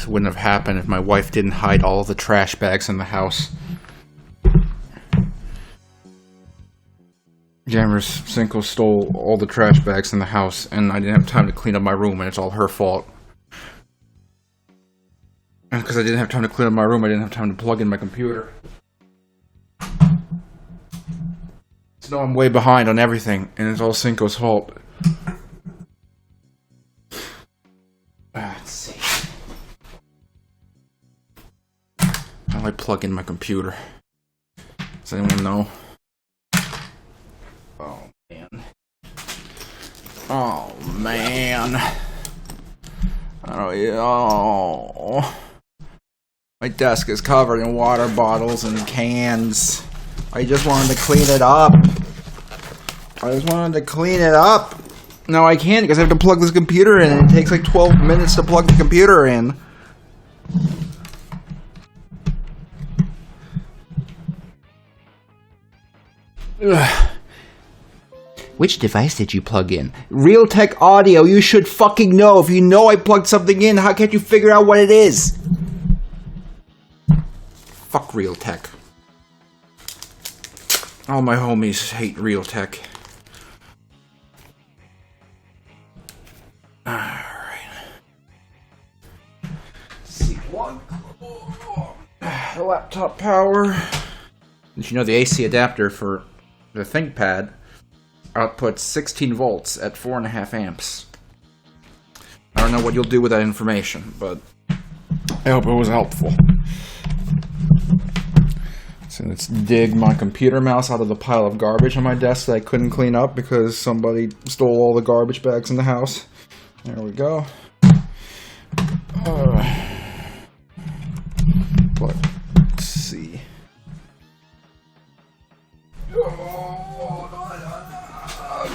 this wouldn't have happened if my wife didn't hide all the trash bags in the house. Gamers, Cinco stole all the trash bags in the house, and I didn't have time to clean up my room, and it's all her fault. And because I didn't have time to clean up my room, I didn't have time to plug in my computer. So now I'm way behind on everything, and it's all Cinco's fault. Let's see. How do I plug in my computer? Does anyone know? Oh man. Oh yeah. My desk is covered in water bottles and cans. I just wanted to clean it up. No, I can't because I have to plug this computer in, and it takes like 12 minutes to plug the computer in. Ugh. Which device did you plug in? Realtek Audio, you should fucking know. If you know I plugged something in, how can't you figure out what it is? Fuck Realtek. All my homies hate Realtek. Alright. See one. The laptop power. Did you know the AC adapter for the ThinkPad outputs 16 volts at 4.5 amps. I don't know what you'll do with that information, but I hope it was helpful. So let's dig my computer mouse out of the pile of garbage on my desk that I couldn't clean up because somebody stole all the garbage bags in the house. There we go. Let's see.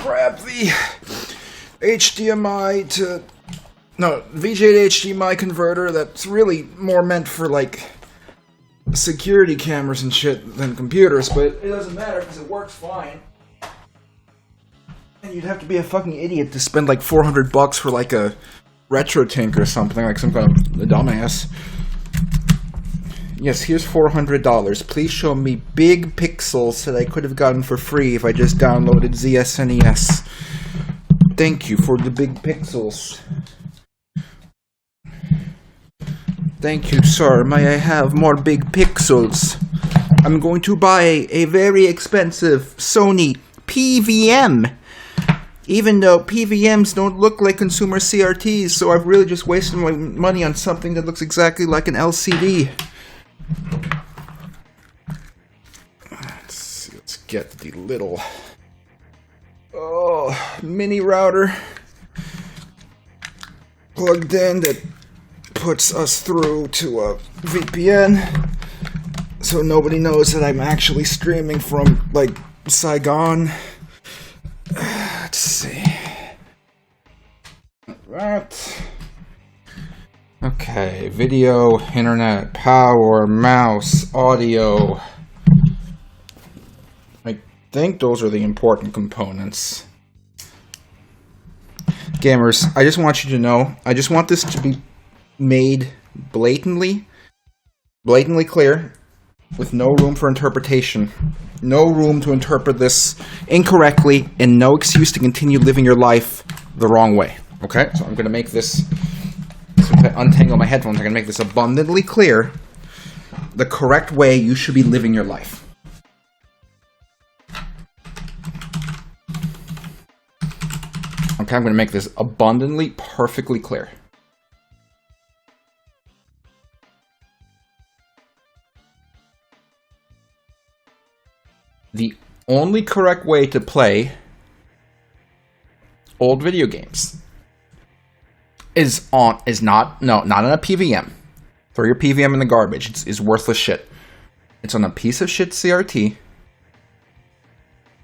Grab the HDMI to... No, VGA to HDMI converter that's really more meant for, like, security cameras and shit than computers, but it doesn't matter because it works fine. And you'd have to be a fucking idiot to spend, like, $400 for, like, a RetroTink or something, like some kind of dumbass. Yes, here's $400. Please show me big pixels that I could have gotten for free if I just downloaded ZSNES. Thank you for the big pixels. Thank you, sir. May I have more big pixels? I'm going to buy a very expensive Sony PVM. Even though PVMs don't look like consumer CRTs, so I've really just wasted my money on something that looks exactly like an LCD. Let's see, let's get the little mini router plugged in that puts us through to a VPN so nobody knows that I'm actually streaming from, like, Saigon. Let's see. That. Okay, video, internet, power, mouse, audio. I think those are the important components. Gamers, I just want you to know, I just want this to be made blatantly clear, with no room for interpretation. No room to interpret this incorrectly, and no excuse to continue living your life the wrong way. Okay? So I'm going to make this... If I untangle my headphones, I'm going to make this abundantly clear the correct way you should be living your life. Okay, I'm going to make this abundantly, perfectly clear. The only correct way to play old video games is not on a PVM. Throw your PVM in the garbage. It's worthless shit. It's on a piece of shit CRT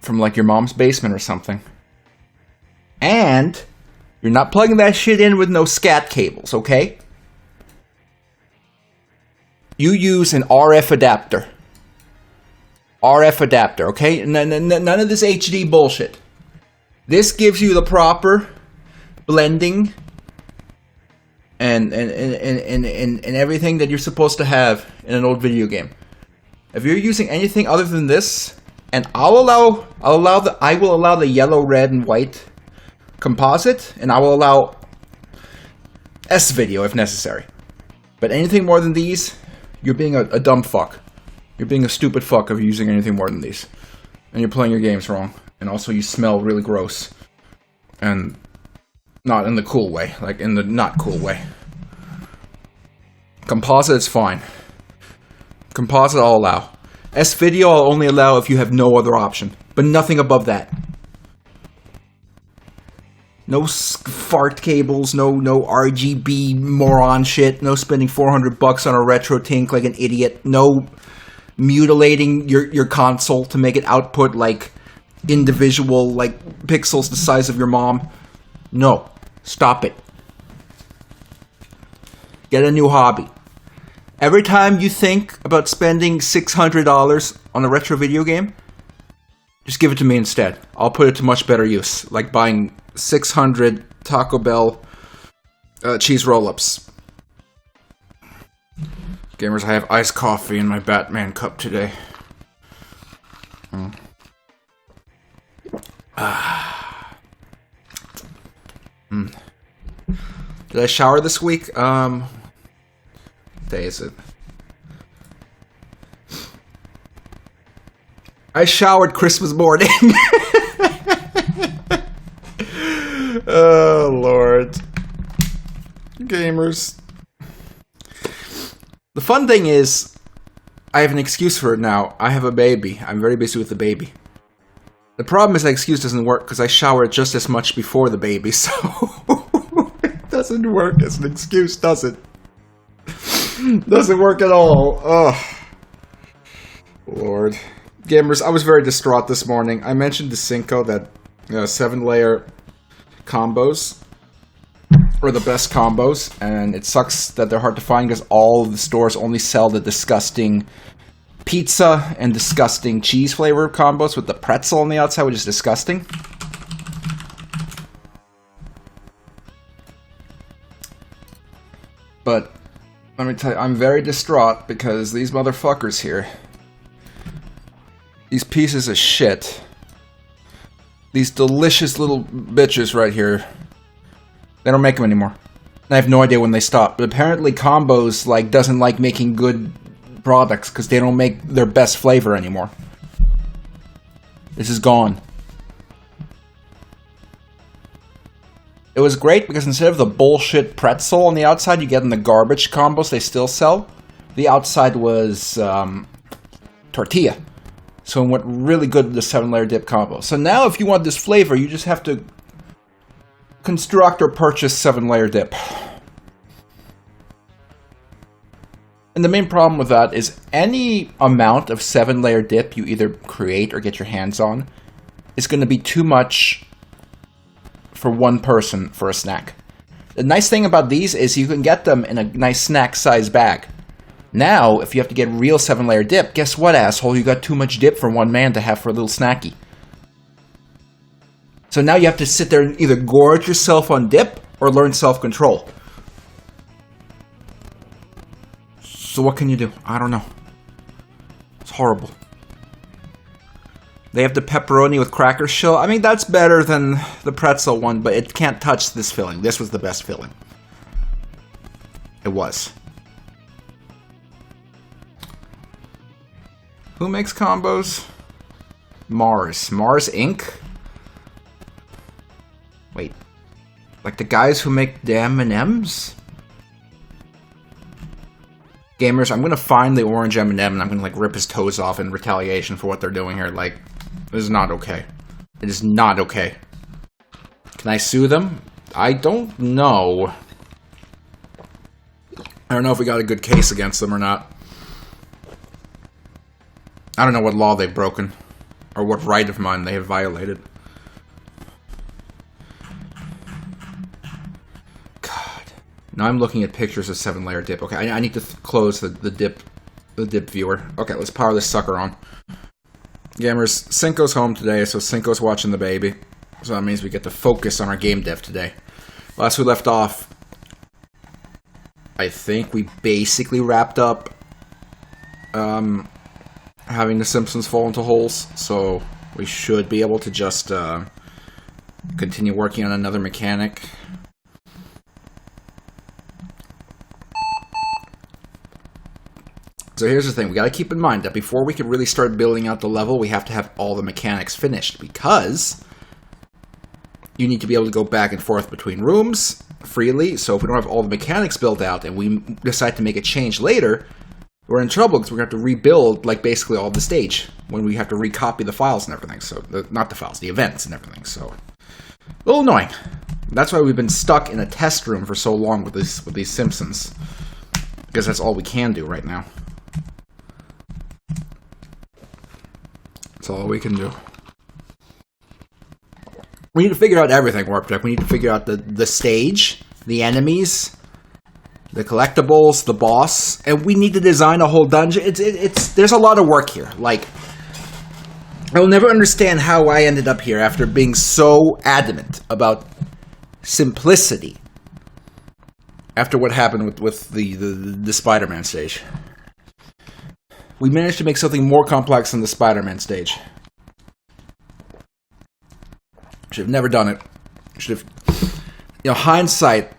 from, like, your mom's basement or something. And you're not plugging that shit in with no SCAT cables, okay? You use an RF adapter. RF adapter, okay? None of this HD bullshit. This gives you the proper blending and everything that you're supposed to have in an old video game. If you're using anything other than this, and I will allow the yellow, red, and white composite, and I will allow S-video if necessary. But anything more than these, you're being a dumb fuck. You're being a stupid fuck if you're using anything more than these. And you're playing your games wrong. And also you smell really gross. And not in the cool way, like in the not cool way. Composite is fine. Composite I'll allow. S-video I'll only allow if you have no other option. But nothing above that. No fart cables, no RGB moron shit, no spending $400 on a retro tank like an idiot, no mutilating your console to make it output like individual like pixels the size of your mom. No. Stop it. Get a new hobby. Every time you think about spending $600 on a retro video game, just give it to me instead. I'll put it to much better use, like buying 600 Taco Bell cheese roll-ups. Gamers, I have iced coffee in my Batman cup today. Did I shower this week? What day is it? I showered Christmas morning. Oh, Lord. Gamers. The fun thing is, I have an excuse for it now. I have a baby. I'm very busy with the baby. The problem is that excuse doesn't work because I showered just as much before the baby, so it doesn't work as an excuse, does it? Doesn't work at all. Oh, Lord. Gamers, I was very distraught this morning. I mentioned to Cinco that 7-layer combos are the best combos, and it sucks that they're hard to find because all of the stores only sell the disgusting pizza and disgusting cheese flavor combos with the pretzel on the outside, which is disgusting. But let me tell you, I'm very distraught because these motherfuckers here, these pieces of shit, these delicious little bitches right here, they don't make them anymore. I have no idea when they stop, but apparently Combos doesn't like making good products because they don't make their best flavor anymore. This is gone. It was great because instead of the bullshit pretzel on the outside you get in the garbage combos they still sell, the outside was tortilla. So it went really good with the 7-layer dip combo. So now if you want this flavor, you just have to construct or purchase 7-layer dip. And the main problem with that is any amount of 7-layer dip you either create or get your hands on is going to be too much for one person for a snack. The nice thing about these is you can get them in a nice snack size bag. Now, if you have to get real 7-layer dip, guess what, asshole? You got too much dip for one man to have for a little snacky. So now you have to sit there and either gorge yourself on dip or learn self-control. So what can you do? I don't know. It's horrible. They have the pepperoni with cracker shell. I mean, that's better than the pretzel one, but it can't touch this filling. This was the best filling. It was. Who makes combos? Mars. Mars Inc.? Wait. Like the guys who make the M&Ms? Gamers, I'm gonna find the orange M&M and I'm gonna rip his toes off in retaliation for what they're doing here. This is not okay. It is not okay. Can I sue them? I don't know. I don't know if we got a good case against them or not. I don't know what law they've broken. Or what right of mine they have violated. God. Now I'm looking at pictures of 7-layer dip. Okay, I need to close the dip viewer. Okay, let's power this sucker on. Gamers, Cinco's home today, so Cinco's watching the baby. So that means we get to focus on our game dev today. Last we left off, I think we basically wrapped up having the Simpsons fall into holes, so we should be able to just continue working on another mechanic. So here's the thing, we gotta keep in mind that before we can really start building out the level, we have to have all the mechanics finished, because you need to be able to go back and forth between rooms freely. So if we don't have all the mechanics built out and we decide to make a change later, we're in trouble because we're going to have to rebuild, like, basically all the stage when we have to recopy the files and everything. So, not the files, the events and everything. So, a little annoying. That's why we've been stuck in a test room for so long with these Simpsons, because that's all we can do right now. That's all we can do. We need to figure out everything, Warptech. We need to figure out the stage, the enemies, the collectibles, the boss, and we need to design a whole dungeon. There's a lot of work here. Like, I will never understand how I ended up here after being so adamant about simplicity after what happened with the Spider-Man stage. We managed to make something more complex than the Spider-Man stage. Should have never done it. Should have... hindsight...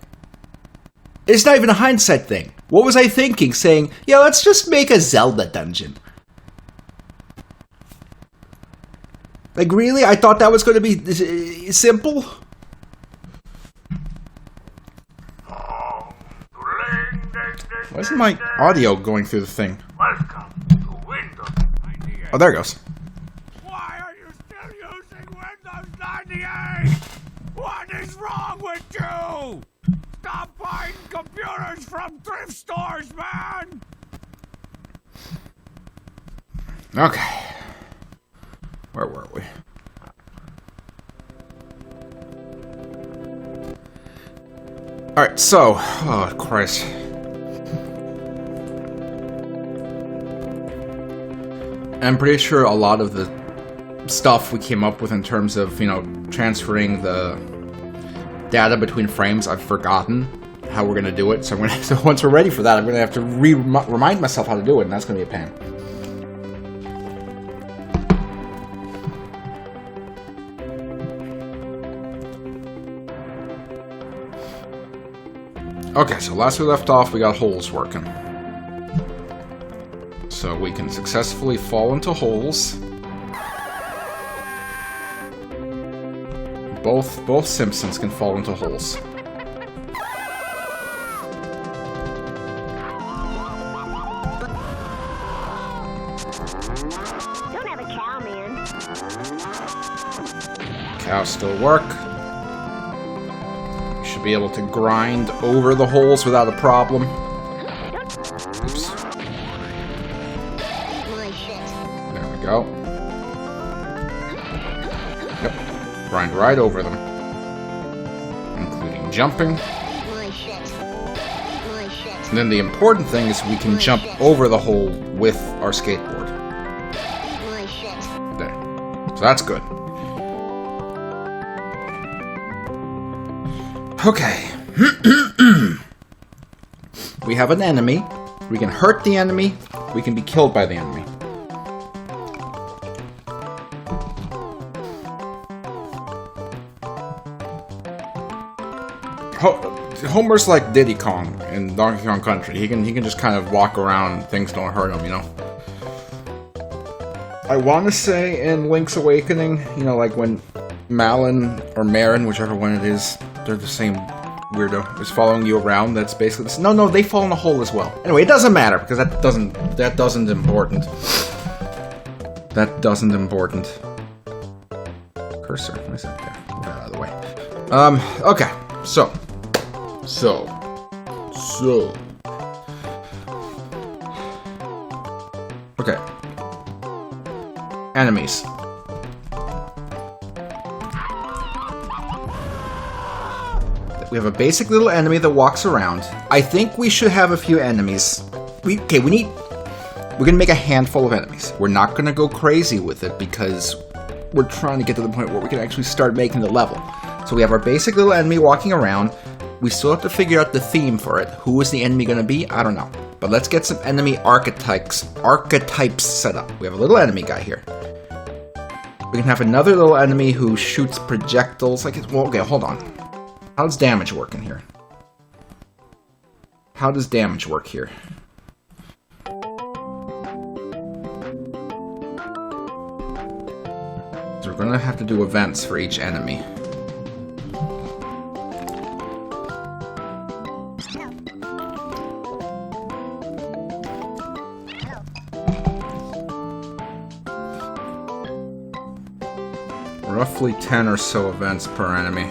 It's not even a hindsight thing. What was I thinking? Saying, yeah, let's just make a Zelda dungeon. Like, really? I thought that was going to be simple? Why isn't my audio going through the thing? Oh, there it goes. Why are you still using Windows 98? What is wrong with you? Stop buying computers from thrift stores, man! Okay. Where were we? Alright, so... Oh, Christ. I'm pretty sure a lot of the stuff we came up with in terms of, transferring the data between frames, I've forgotten how we're going to do it. So once we're ready for that, I'm going to have to remind myself how to do it, and that's going to be a pain. Okay, so last we left off, we got holes working. So we can successfully fall into holes. Both Simpsons can fall into holes. Don't have a cow, man. Cows still work. You should be able to grind over the holes without a problem. Oops. There we go. Yep. Grind right over them. Including jumping. And then the important thing is we can jump over the hole with our skateboard. There. So that's good. Okay. We have an enemy. We can hurt the enemy. We can be killed by the enemy. Homer's like Diddy Kong in Donkey Kong Country. He can just kind of walk around. Things don't hurt him, I want to say in Link's Awakening, like when Malin or Marin, whichever one it is, they're the same weirdo, is following you around. That's basically this. No, they fall in a hole as well. Anyway, it doesn't matter because that doesn't important. That doesn't important. Cursor, what is that there? Move that out of the way. Okay, so. Okay. Enemies. We have a basic little enemy that walks around. I think we should have a few enemies. We're gonna make a handful of enemies. We're not gonna go crazy with it because we're trying to get to the point where we can actually start making the level. So we have our basic little enemy walking around. We still have to figure out the theme for it. Who is the enemy going to be? I don't know. But let's get some enemy archetypes set up. We have a little enemy guy here. We can have another little enemy who shoots projectiles. Well, okay, hold on. How does damage work in here? How does damage work here? So we're gonna have to do events for each enemy. Roughly 10 or so events per enemy.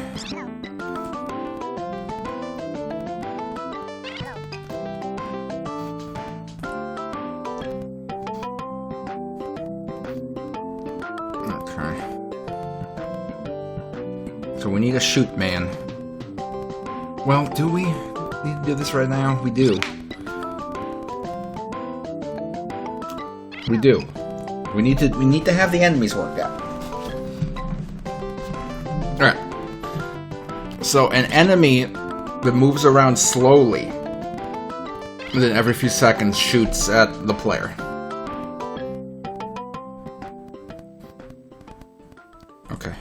Okay. So we need a shoot man. Well, do we need to do this right now? We do. We do. We need to have the enemies worked out. Alright. So an enemy that moves around slowly, and then every few seconds shoots at the player. Okay.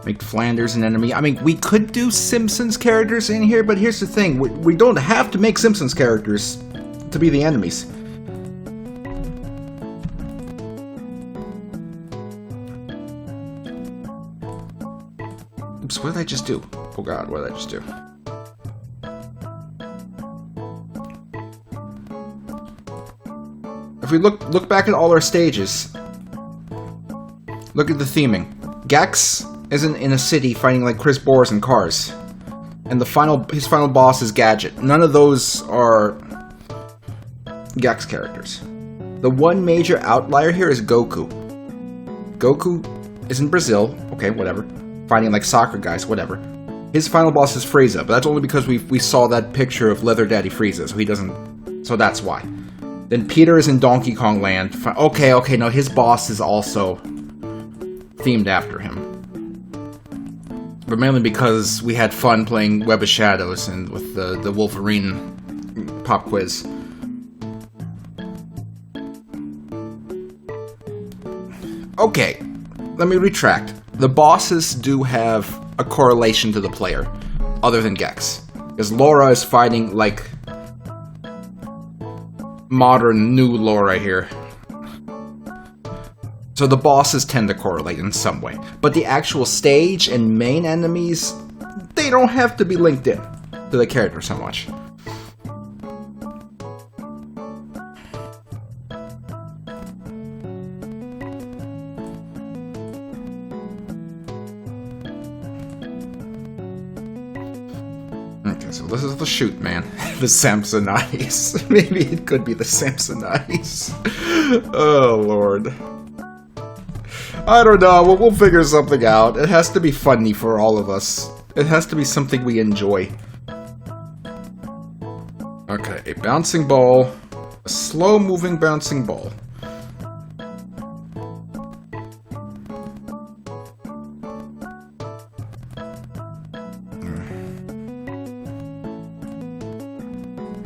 Make Flanders an enemy. I mean, we could do Simpsons characters in here, but here's the thing. We don't have to make Simpsons characters to be the enemies. Oops, what did I just do? Oh god, what did I just do? If we look back at all our stages, look at the theming. Gex isn't in a city fighting like Chris Boars and cars, and his final boss is Gadget. None of those are Gex characters. The one major outlier here is Goku. Goku is in Brazil, okay, whatever, fighting like soccer guys, whatever. His final boss is Frieza, but that's only because we saw that picture of Leather Daddy Frieza, so he doesn't. So that's why. Then Peter is in Donkey Kong Land. Okay, no, his boss is also themed after him. But mainly because we had fun playing Web of Shadows and with the Wolverine pop quiz. Okay, let me retract. The bosses do have a correlation to the player, other than Gex. Because Laura is fighting like modern, new Laura here. So the bosses tend to correlate in some way. But the actual stage and main enemies, they don't have to be linked in to the character so much. Okay, so this is the shoot man. The Samsonites. Maybe it could be the Samsonites. Oh, Lord. I don't know, we'll figure something out. It has to be funny for all of us. It has to be something we enjoy. Okay, a bouncing ball. A slow-moving bouncing ball.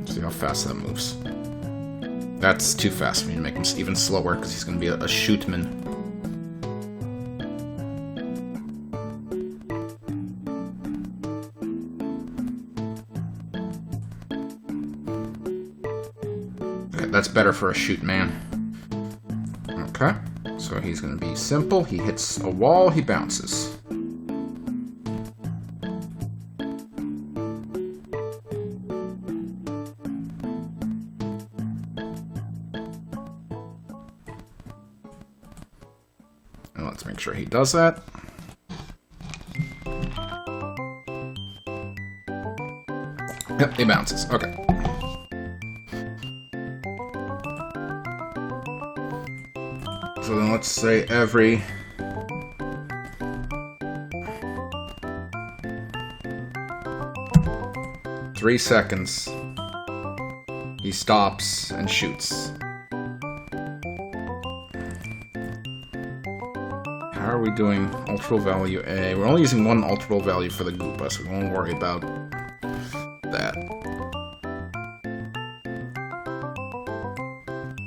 See how fast that moves. That's too fast for me to make him even slower, because he's going to be a shootman. That's better for a shoot man. Okay, so he's going to be simple. He hits a wall, he bounces. And let's make sure he does that. Yep, he bounces. Okay. So then let's say every... ...3 seconds, he stops and shoots. How are we doing ultra value A? We're only using one ultra value for the Goomba, so we won't worry about that.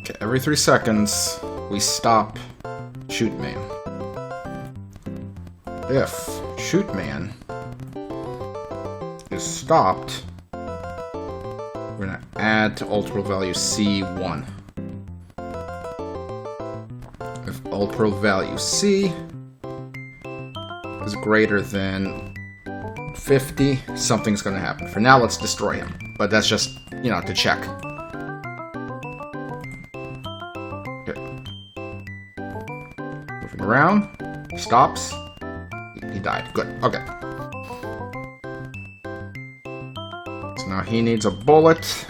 Okay, every 3 seconds, we stop Shoot Man. If Shoot Man is stopped, we're gonna add to ultra value C1. If ultra value C is greater than 50, something's gonna happen. For now, let's destroy him. But that's just, you know, to check. Okay. Moving around. Stops. He died. Good. Okay. So now he needs a bullet.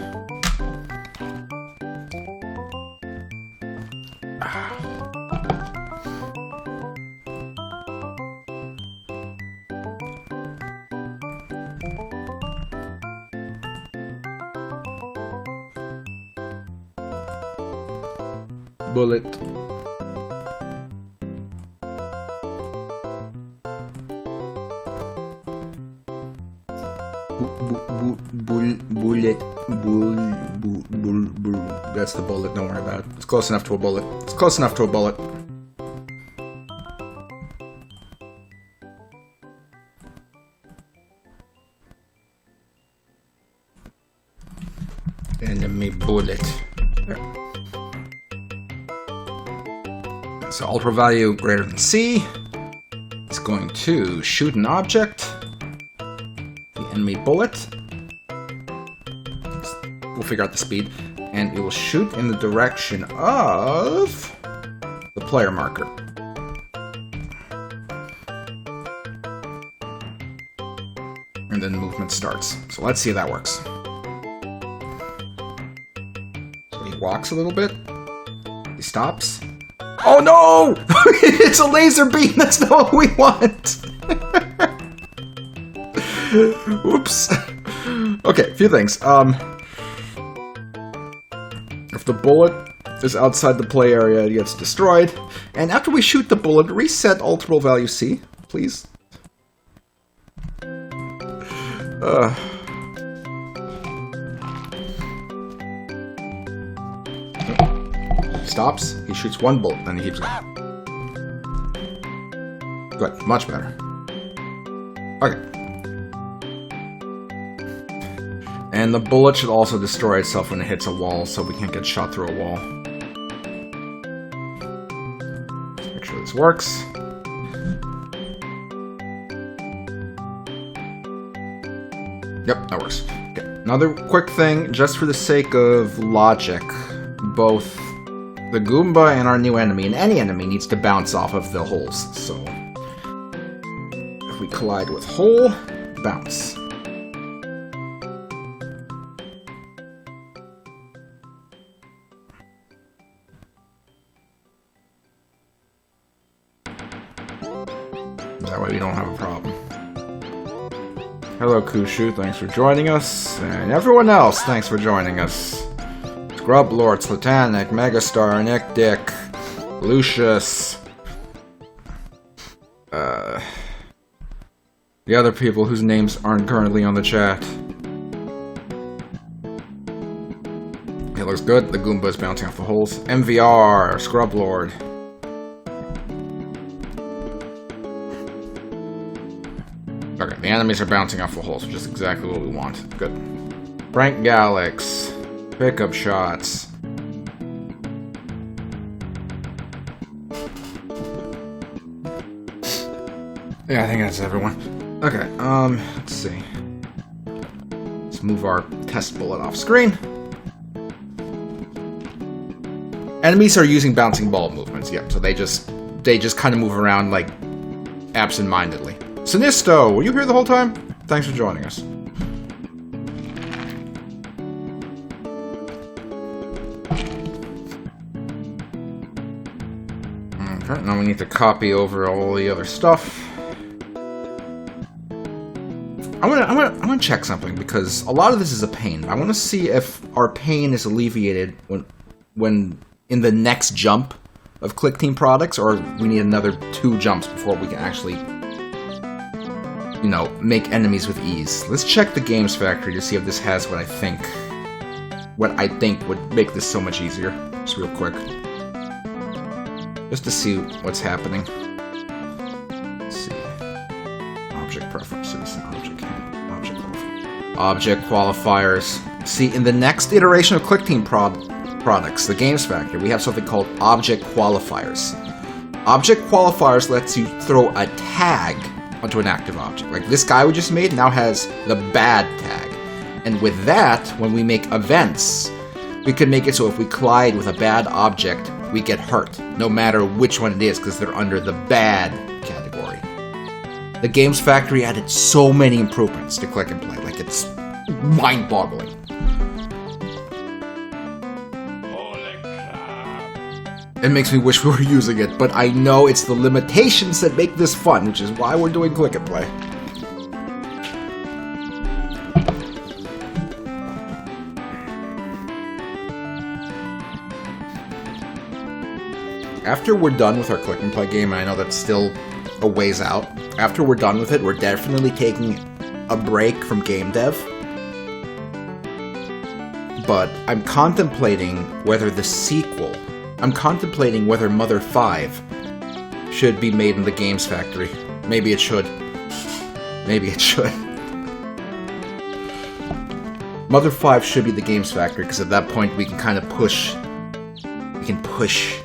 Bullet. Bullet. That's the bullet, don't worry about it. It's close enough to a bullet. It's close enough to a bullet. Enemy bullet. So ultra value greater than C is going to shoot an object, the enemy bullet. We'll figure out the speed, and it will shoot in the direction of the player marker. And then movement starts. So let's see if that works. So he walks a little bit. He stops. Oh no! It's a laser beam! That's not what we want! Whoops. Okay, a few things. If the bullet is outside the play area, it gets destroyed. And after we shoot the bullet, reset ultra value C, please. Stops, he shoots one bullet, then he keeps going. Good, much better. Okay. And the bullet should also destroy itself when it hits a wall, so we can't get shot through a wall. Let's make sure this works. Yep, that works. Okay. Another quick thing, just for the sake of logic, both the Goomba and our new enemy, and any enemy, needs to bounce off of the holes. So, if we collide with hole, bounce. That way we don't have a problem. Hello Kushu, thanks for joining us. And everyone else, thanks for joining us. Scrub Lord, Slatanic, Megastar, Nick Dick, Lucius. The other people whose names aren't currently on the chat. It looks good, the Goomba is bouncing off the holes. MVR, Scrub Lord. Okay, the enemies are bouncing off the holes, which is exactly what we want. Good. Frank Galax. Pickup shots. Yeah, I think that's everyone. Okay, let's see. Let's move our test bullet off screen. Enemies are using bouncing ball movements, yeah, so they just kind of move around, like, absent-mindedly. Sinisto, were you here the whole time? Thanks for joining us. Alright, now we need to copy over all the other stuff. I'm gonna check something, because a lot of this is a pain. I want to see if our pain is alleviated when in the next jump of Klik Team products, or we need another 2 jumps before we can actually, you know, make enemies with ease. Let's check the Games Factory to see if this has what I think would make this so much easier. Just real quick. Just to see what's happening. Let's see. Object preferences, object qualifiers. See, in the next iteration of Klik Team products, the Games Factory, we have something called object qualifiers. Object qualifiers lets you throw a tag onto an active object. Like this guy we just made now has the bad tag. And with that, when we make events, we can make it so if we collide with a bad object, we get hurt, no matter which one it is, because they're under the bad category. The Games Factory added so many improvements to Klik and Play, like it's mind-boggling. It makes me wish we were using it, but I know it's the limitations that make this fun, which is why we're doing Klik and Play. After we're done with our Klik and Play game, and I know that's still a ways out, after we're done with it, we're definitely taking a break from game dev. But I'm contemplating whether the sequel, whether Mother 5 should be made in the Games Factory. Maybe it should. Maybe it should. Mother 5 should be the Games Factory, because at that point we can kind of push. We can push.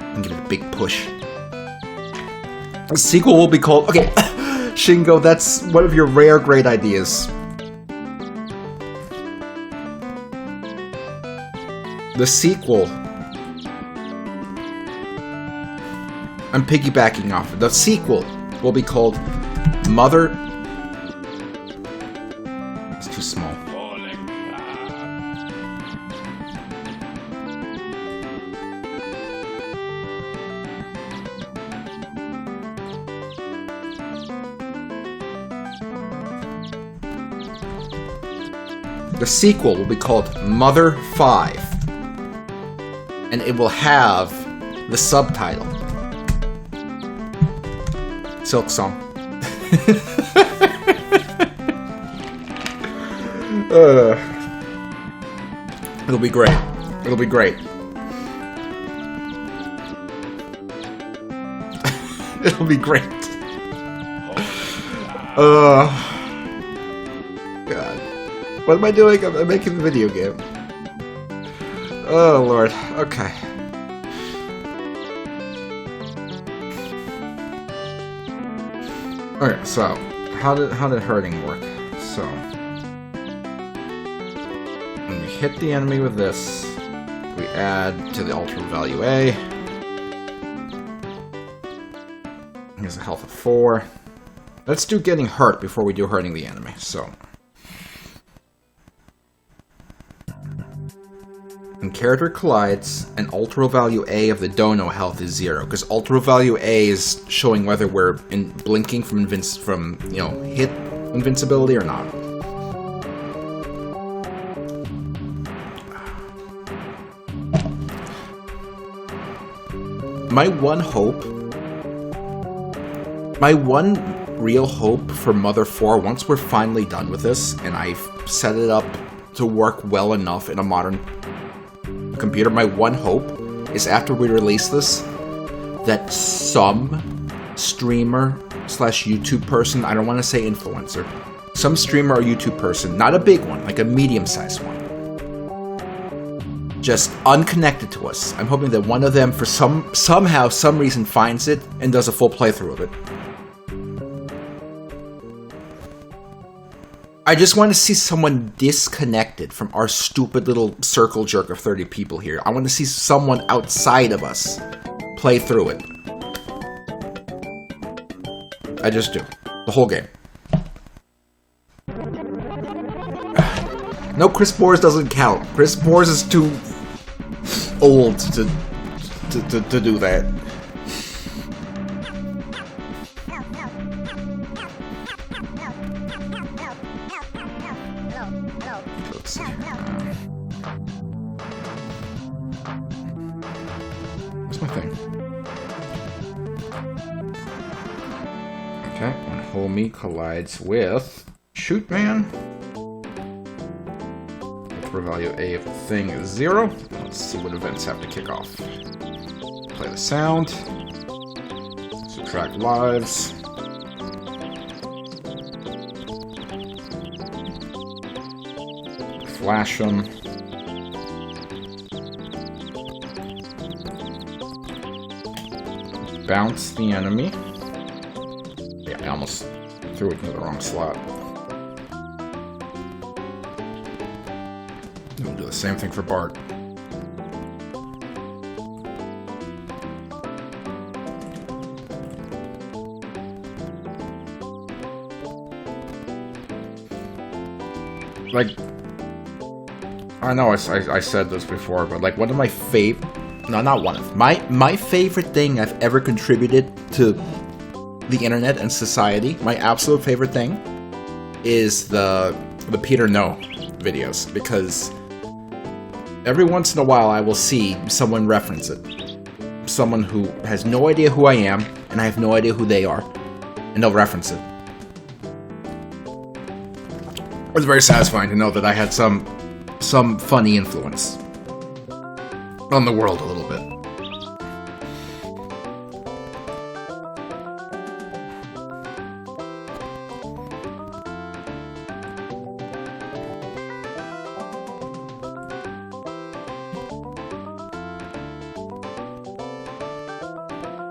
And give it a big push. The sequel will be called... Okay, Shingo, that's one of your rare great ideas. The sequel... I'm piggybacking off it. The sequel will be called Mother... It's too small. The sequel will be called Mother 5, and it will have the subtitle Silk Song. It'll be great. It'll be great. It'll be great. God. What am I doing? I'm making the video game. Oh, Lord. Okay. Okay, so how did hurting work? So when we hit the enemy with this, we add to the ultimate value A. Here's a health of 4. Let's do getting hurt before we do hurting the enemy. So when character collides, an ultra value A of the dono health is 0, because ultra value A is showing whether we're blinking from hit invincibility or not. My one real hope for Mother 4, once we're finally done with this, and I've set it up to work well enough in a modern computer, my one hope is after we release this, that some streamer / YouTube person, I don't want to say influencer, some streamer or YouTube person, not a big one, like a medium-sized one, just unconnected to us. I'm hoping that one of them, for some reason, finds it and does a full playthrough of it. I just want to see someone disconnected from our stupid little circle jerk of 30 people here. I want to see someone outside of us play through it. I just do. The whole game. No, Chris Boers doesn't count. Chris Boers is too old to do that. my thing? Okay, when homie collides with shoot man. For value A of the thing is 0. Let's see what events have to kick off. Play the sound. Subtract lives. Flash them. Bounce the enemy. Yeah, I almost threw it into the wrong slot. We'll do the same thing for Bart. Like, I know I said this before, but like one of my my favorite thing I've ever contributed to the internet and society, my absolute favorite thing, is the Peter No videos, because every once in a while I will see someone reference it. Someone who has no idea who I am, and I have no idea who they are, and they'll reference it. It was very satisfying to know that I had some funny influence on the world a little bit.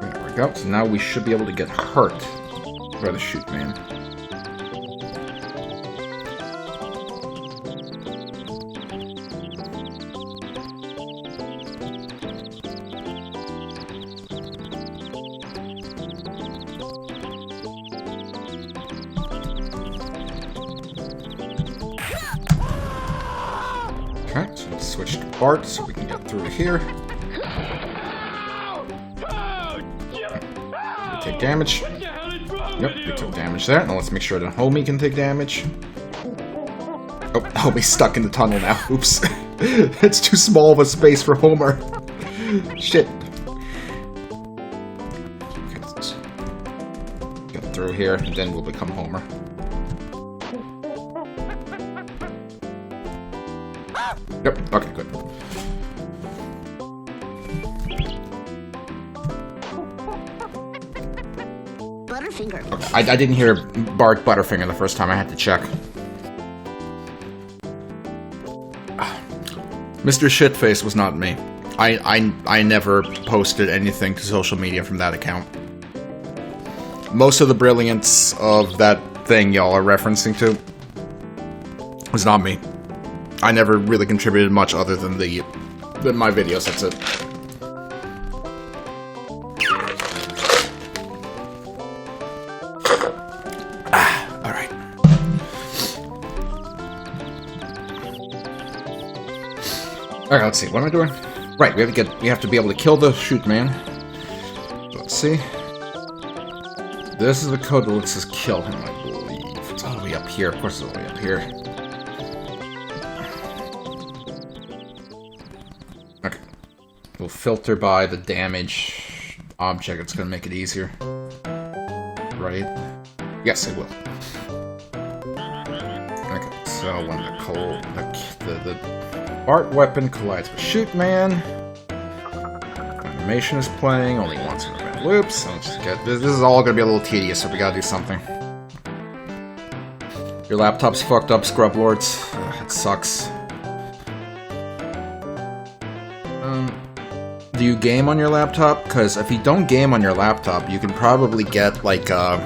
There we go. So now we should be able to get hurt by the shoot man. Okay, so let's switch to Bart so we can get through here. We take damage. Yep, we took damage there. Now let's make sure that homie can take damage. Oh, homie's stuck in the tunnel now. Oops. It's too small of a space for Homer. Shit. Okay, let's get through here, and then we'll become Homer. Yep, okay, good. Butterfinger. Okay, I didn't hear Bart Butterfinger the first time. I had to check. Mr. Shitface was not me. I never posted anything to social media from that account. Most of the brilliance of that thing y'all are referencing to was not me. I never really contributed much other than my videos, that's it. Alright. Alright, let's see, what am I doing? Right, we have to be able to kill the shoot man. Let's see. This is the code that lets us kill him, I believe. It's all the way up here, of course it's all the way up here. We'll filter by the damage object. It's going to make it easier. Right? Yes, it will. Okay, so when the Bart weapon collides with shoot man, animation is playing, only once in a loops. So let's just get this is all going to be a little tedious, so we got to do something. Your laptop's fucked up, scrub lords. Ugh, it sucks. Do you game on your laptop? Because if you don't game on your laptop, you can probably get like a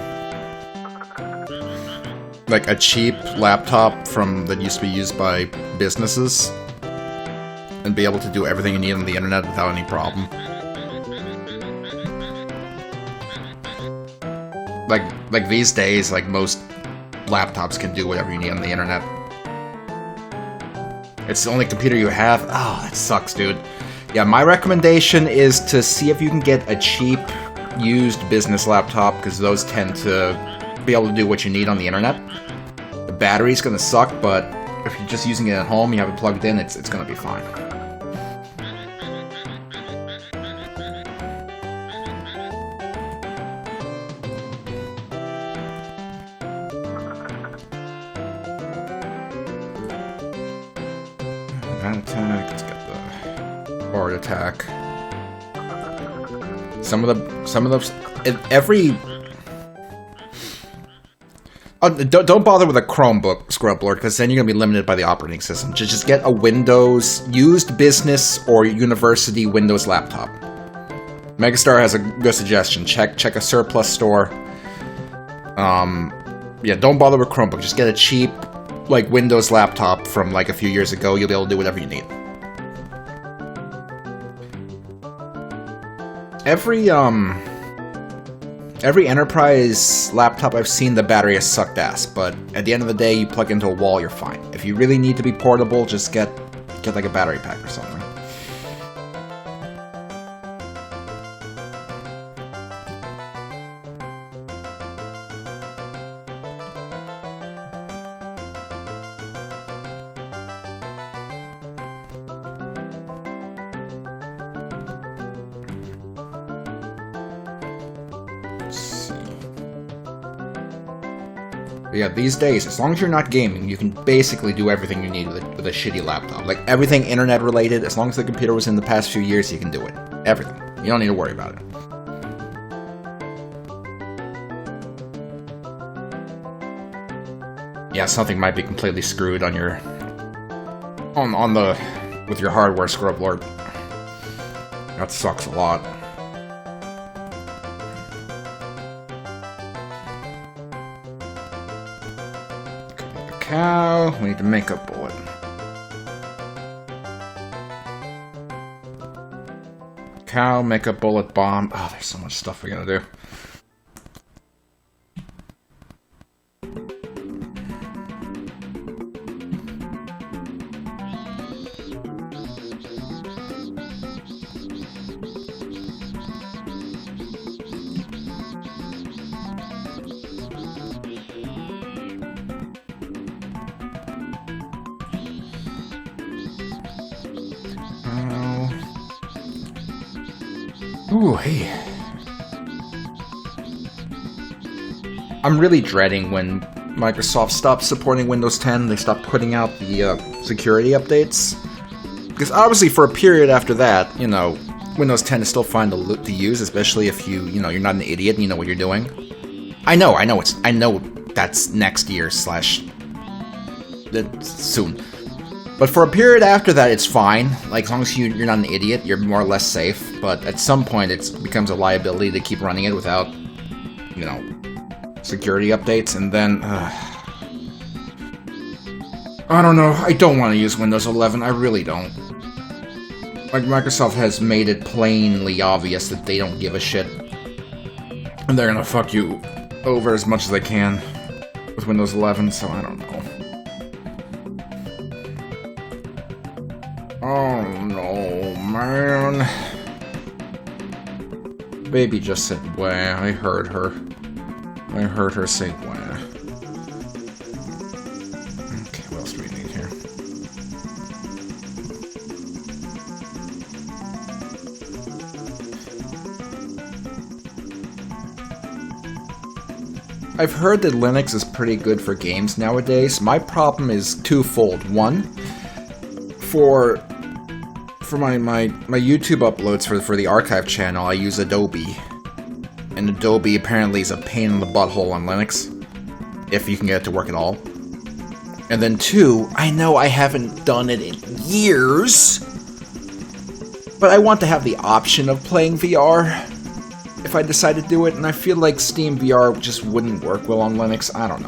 cheap laptop that used to be used by businesses and be able to do everything you need on the internet without any problem. Like these days, like most laptops can do whatever you need on the internet. It's the only computer you have. Oh, that sucks, dude. Yeah, my recommendation is to see if you can get a cheap, used business laptop, because those tend to be able to do what you need on the internet. The battery's gonna suck, but if you're just using it at home, you have it plugged in, it's gonna be fine. Heart attack. Some of those, every. Oh, don't bother with a Chromebook, Scrublord, because then you're gonna be limited by the operating system. Just get a Windows used business or university Windows laptop. Megastar has a good suggestion. Check a surplus store. Yeah, don't bother with Chromebook. Just get a cheap, like, Windows laptop from, like, a few years ago. You'll be able to do whatever you need. Every enterprise laptop I've seen, the battery has sucked ass, but at the end of the day, you plug into a wall, you're fine. If you really need to be portable, just get like a battery pack or something. Yeah, these days, as long as you're not gaming, you can basically do everything you need with a shitty laptop. Like, everything internet-related, as long as the computer was in the past few years, you can do it. Everything. You don't need to worry about it. Yeah, something might be completely screwed on your... with your hardware, Scrublord. That sucks a lot. Cow, we need to make a bullet. Cow, make a bullet bomb. Oh, there's so much stuff we gotta do. Ooh, hey. I'm really dreading when Microsoft stops supporting Windows 10, they stop putting out the security updates. Because obviously for a period after that, you know, Windows 10 is still fine to use, especially if you're not an idiot and you know what you're doing. I know that's next year / soon. But for a period after that, it's fine. Like, as long as you're not an idiot, you're more or less safe. But at some point, it becomes a liability to keep running it without, you know, security updates. And then, I don't know. I don't want to use Windows 11. I really don't. Like, Microsoft has made it plainly obvious that they don't give a shit. And they're gonna fuck you over as much as they can with Windows 11, so I don't know. Oh no, man. Baby just said wah. I heard her. I heard her say wah. Okay, what else do we need here? I've heard that Linux is pretty good for games nowadays. My problem is twofold. One, for my YouTube uploads for the archive channel, I use Adobe. And Adobe apparently is a pain in the butthole on Linux, if you can get it to work at all. And then two, I know I haven't done it in years, but I want to have the option of playing VR if I decide to do it, and I feel like Steam VR just wouldn't work well on Linux. I don't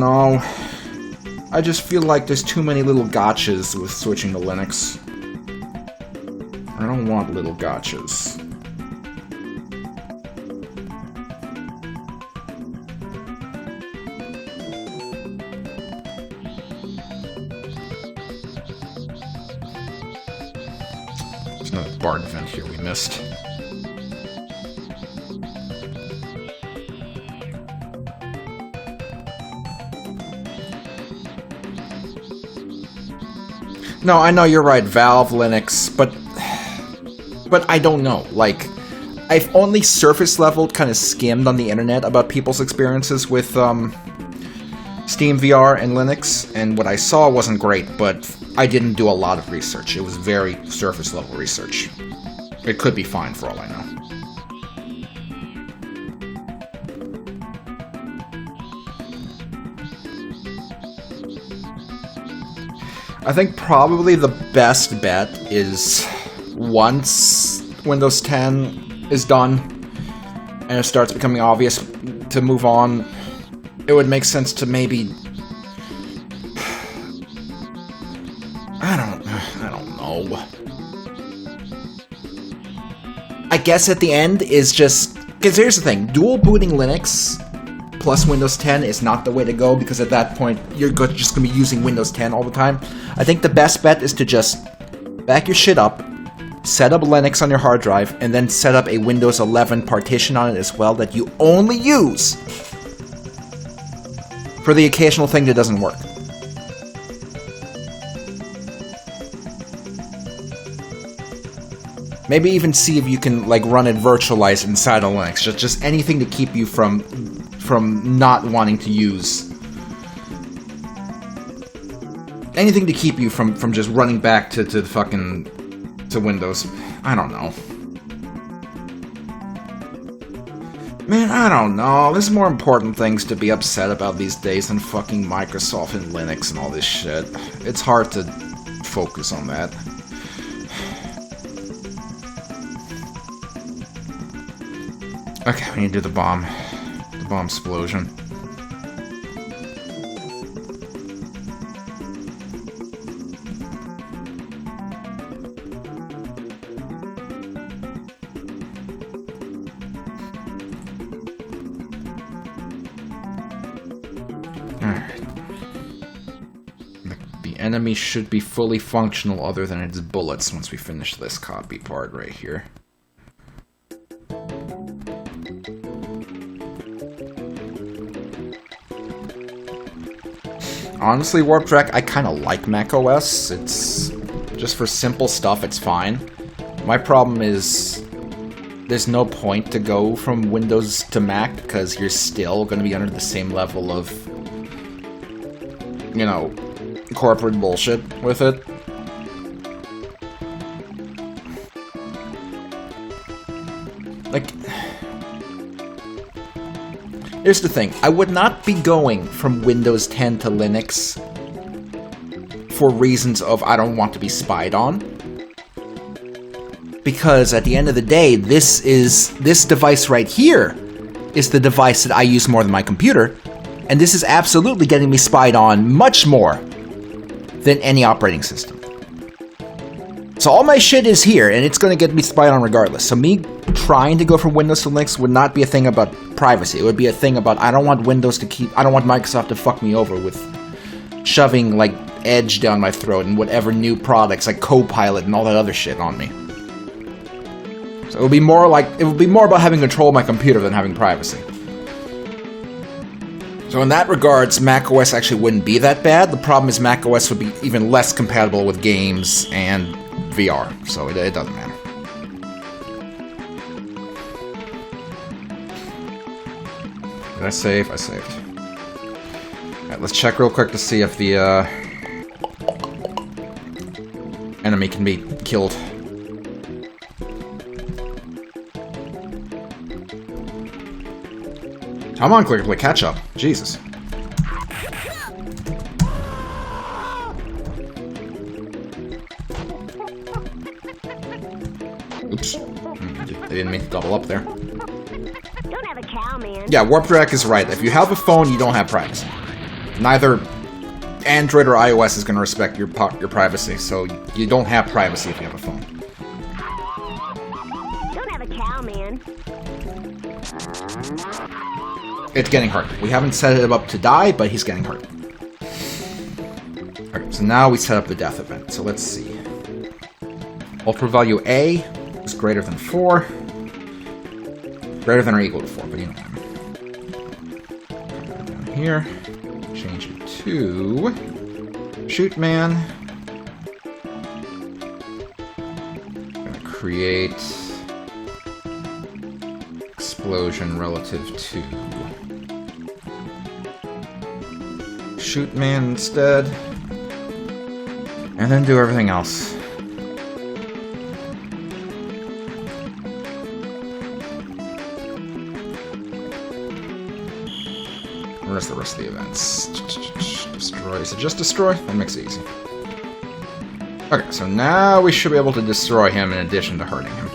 know. I just feel like there's too many little gotchas with switching to Linux. I don't want little gotchas. There's another bard event here we missed. No, I know you're right, Valve, Linux, but I don't know. Like, I've only surface level kind of skimmed on the internet about people's experiences with Steam VR and Linux, and what I saw wasn't great, but I didn't do a lot of research. It was very surface level research. It could be fine for all I know. I think probably the best bet is once Windows 10 is done and it starts becoming obvious to move on, it would make sense to maybe... I don't know. I guess at the end is just... Because here's the thing, dual booting Linux plus Windows 10 is not the way to go, because at that point you're just going to be using Windows 10 all the time. I think the best bet is to just back your shit up, set up Linux on your hard drive, and then set up a Windows 11 partition on it as well that you only use for the occasional thing that doesn't work. Maybe even see if you can like run it virtualized inside of Linux. Just anything to keep you from not wanting to use. Anything to keep you from just running back to Windows. I don't know. Man, I don't know. There's more important things to be upset about these days than fucking Microsoft and Linux and all this shit. It's hard to focus on that. Okay, we need to do the bomb explosion. Alright. The enemy should be fully functional other than its bullets once we finish this copy part right here. Honestly, Warp Track, I kind of like macOS. It's just for simple stuff, it's fine. My problem is there's no point to go from Windows to Mac because you're still going to be under the same level of, you know, corporate bullshit with it. Like, here's the thing, I would not be going from Windows 10 to Linux for reasons of I don't want to be spied on. Because at the end of the day, this device right here is the device that I use more than my computer, and this is absolutely getting me spied on much more than any operating system. So all my shit is here, and it's going to get me spied on regardless. So me trying to go from Windows to Linux would not be a thing about privacy. It would be a thing about I don't want Microsoft to fuck me over with shoving like Edge down my throat and whatever new products like Copilot and all that other shit on me. So it would be more about having control of my computer than having privacy. So in that regards, macOS actually wouldn't be that bad. The problem is macOS would be even less compatible with games and VR, so it doesn't matter. Did I save? I saved. Alright, let's check real quick to see if the enemy can be killed. Come on, Klik, play catch up. Jesus. Oops. They didn't mean to double up there. Don't have a cow, man. Yeah, Warp Track is right. If you have a phone, you don't have privacy. Neither Android or iOS is going to respect your privacy, so you don't have privacy if you have a phone. Don't have a cow, man. It's getting hurt. We haven't set it up to die, but he's getting hurt. Okay, so now we set up the death event. So let's see. Ultra value A is greater than 4. Greater than or equal to 4, but you know what I mean. Down here. Change it to shoot man. Gonna create explosion relative to shoot man instead. And then do everything else. Where's the rest of the events? Destroy. Is it just destroy? That makes it easy. Okay, so now we should be able to destroy him in addition to hurting him.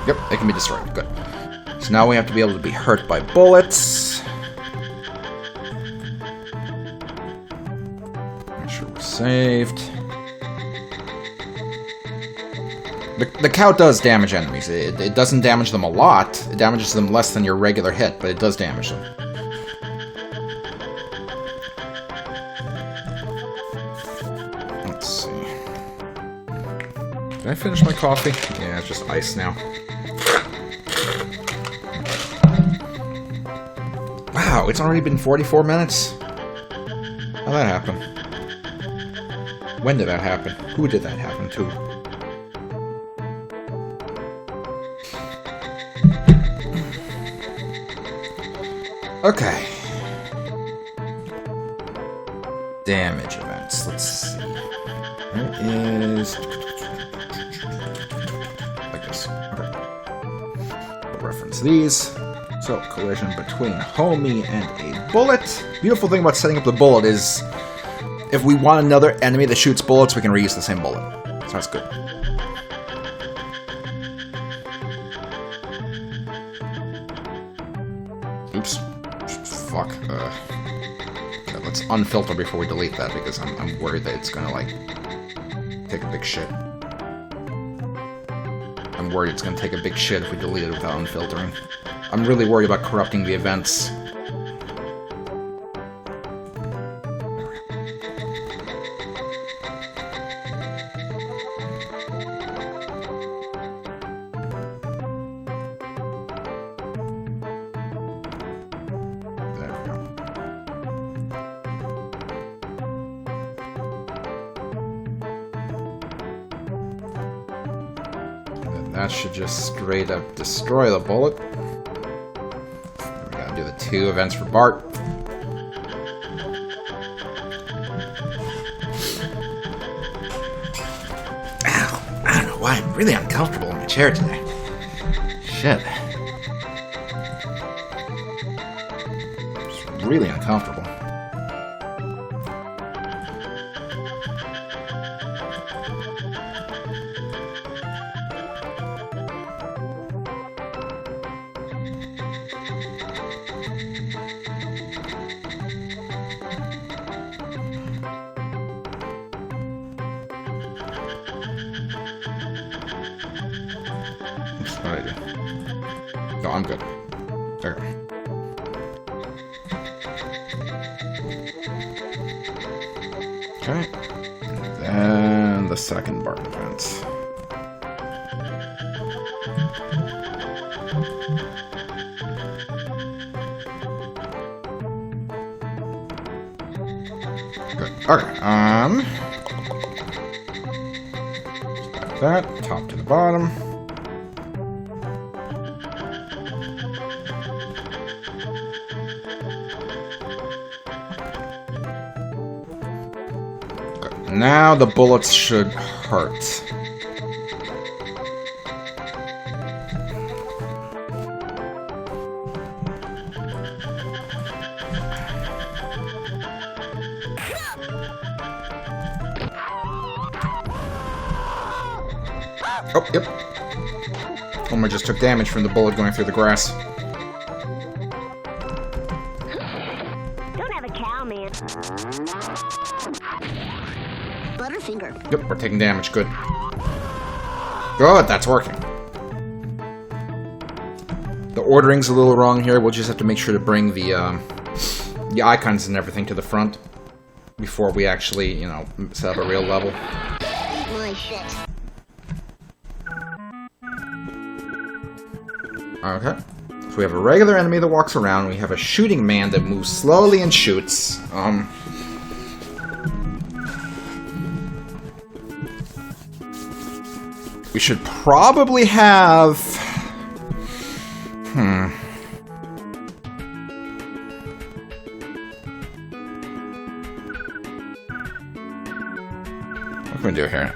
Yep, it can be destroyed. Good. So now we have to be able to be hurt by bullets. Make sure we're saved. The cow does damage enemies. It doesn't damage them a lot. It damages them less than your regular hit, but it does damage them. Let's see. Did I finish my coffee? Yeah, it's just ice now. Wow, it's already been 44 minutes? How'd that happen? When did that happen? Who did that happen to? Okay. Damage events. Let's see. There is... like this. Okay. We'll reference these. So, collision between homie and a bullet. Beautiful thing about setting up the bullet is if we want another enemy that shoots bullets, we can reuse the same bullet. So that's good. Oops. Fuck. Yeah, let's unfilter before we delete that because I'm worried that it's gonna, like, take a big shit. I'm worried it's gonna take a big shit if we delete it without unfiltering. I'm really worried about corrupting the events. There we go. And then that should just straight up destroy the bullet. Do the 2 events for Bart. Ow, I don't know why I'm really uncomfortable in my chair today. Shit. Just really uncomfortable. What did I do? No, I'm good. Okay. Okay. Then the second Bart event. Good. Okay. Like that, top to the bottom. Now the bullets should hurt. Oh, yep. Homer just took damage from the bullet going through the grass. Don't have a cow, man. Butterfinger. Yep, we're taking damage. Good. Good, that's working. The ordering's a little wrong here. We'll just have to make sure to bring the icons and everything to the front before we actually, you know, set up a real level. Eat my shit. Okay. So we have a regular enemy that walks around. We have a shooting man that moves slowly and shoots. We should probably have... What can we do here?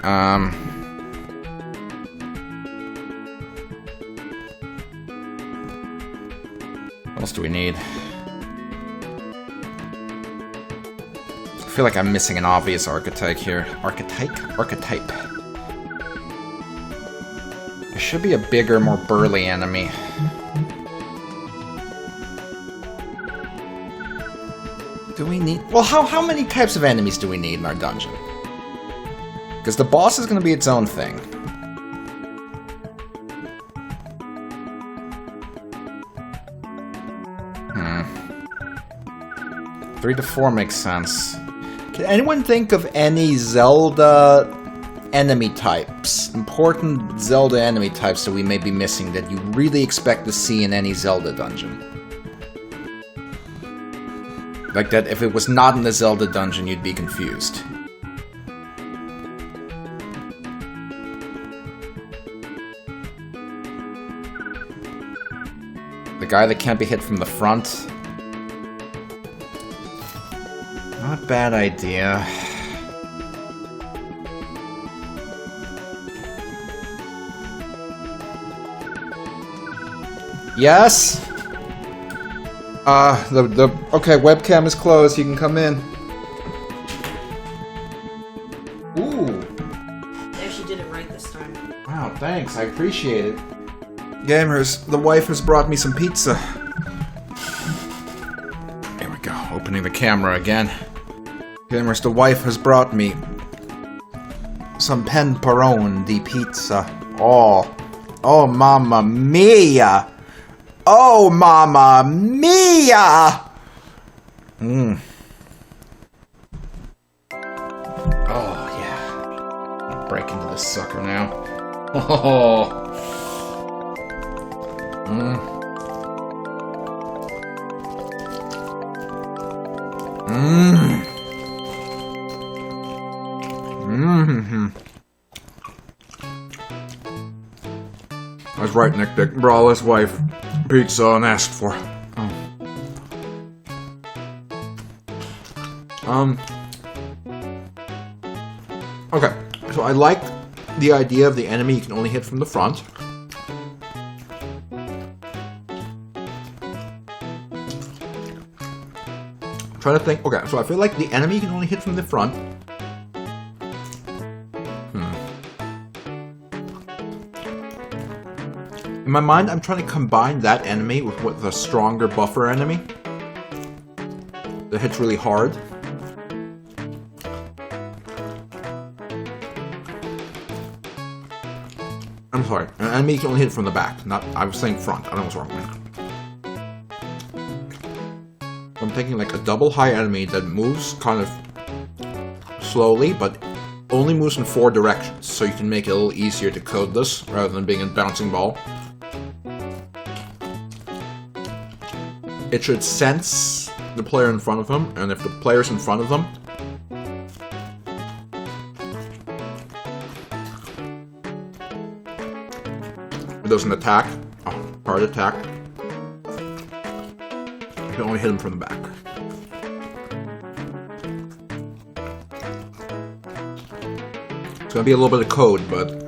What else do we need? I feel like I'm missing an obvious archetype here. Archetype. There should be a bigger, more burly enemy. Do we need... Well, how many types of enemies do we need in our dungeon? Because the boss is going to be its own thing. 3 to 4 makes sense. Can anyone think of any Zelda enemy types? Important Zelda enemy types that we may be missing that you really expect to see in any Zelda dungeon? Like that if it was not in the Zelda dungeon, you'd be confused. The guy that can't be hit from the front. Not a bad idea. Yes? Okay, webcam is closed, you can come in. Ooh. There, she did it right this time. Wow, thanks, I appreciate it. Gamers, the wife has brought me some pizza. Here we go, opening the camera again. Gamers, the wife has brought me some pepperoni di pizza. Oh, mamma mia! Oh, mamma mia! Oh, yeah. I'm gonna break into this sucker now. Oh. I was right, Nick Dick. Brought his wife pizza and asked for it. Okay, so I like the idea of the enemy you can only hit from the front. I'm trying to think. Okay, so I feel like the enemy you can only hit from the front. In my mind, I'm trying to combine that enemy with a stronger buffer enemy that hits really hard. I'm sorry, an enemy you can only hit from the back. Not, I was saying front. I don't know what's wrong with me. I'm thinking like a double high enemy that moves kind of slowly, but only moves in 4 directions, so you can make it a little easier to code this rather than being a bouncing ball. It should sense the player in front of them, and if the player's in front of them, it doesn't attack, hard attack, you can only hit him from the back. It's gonna be a little bit of code, but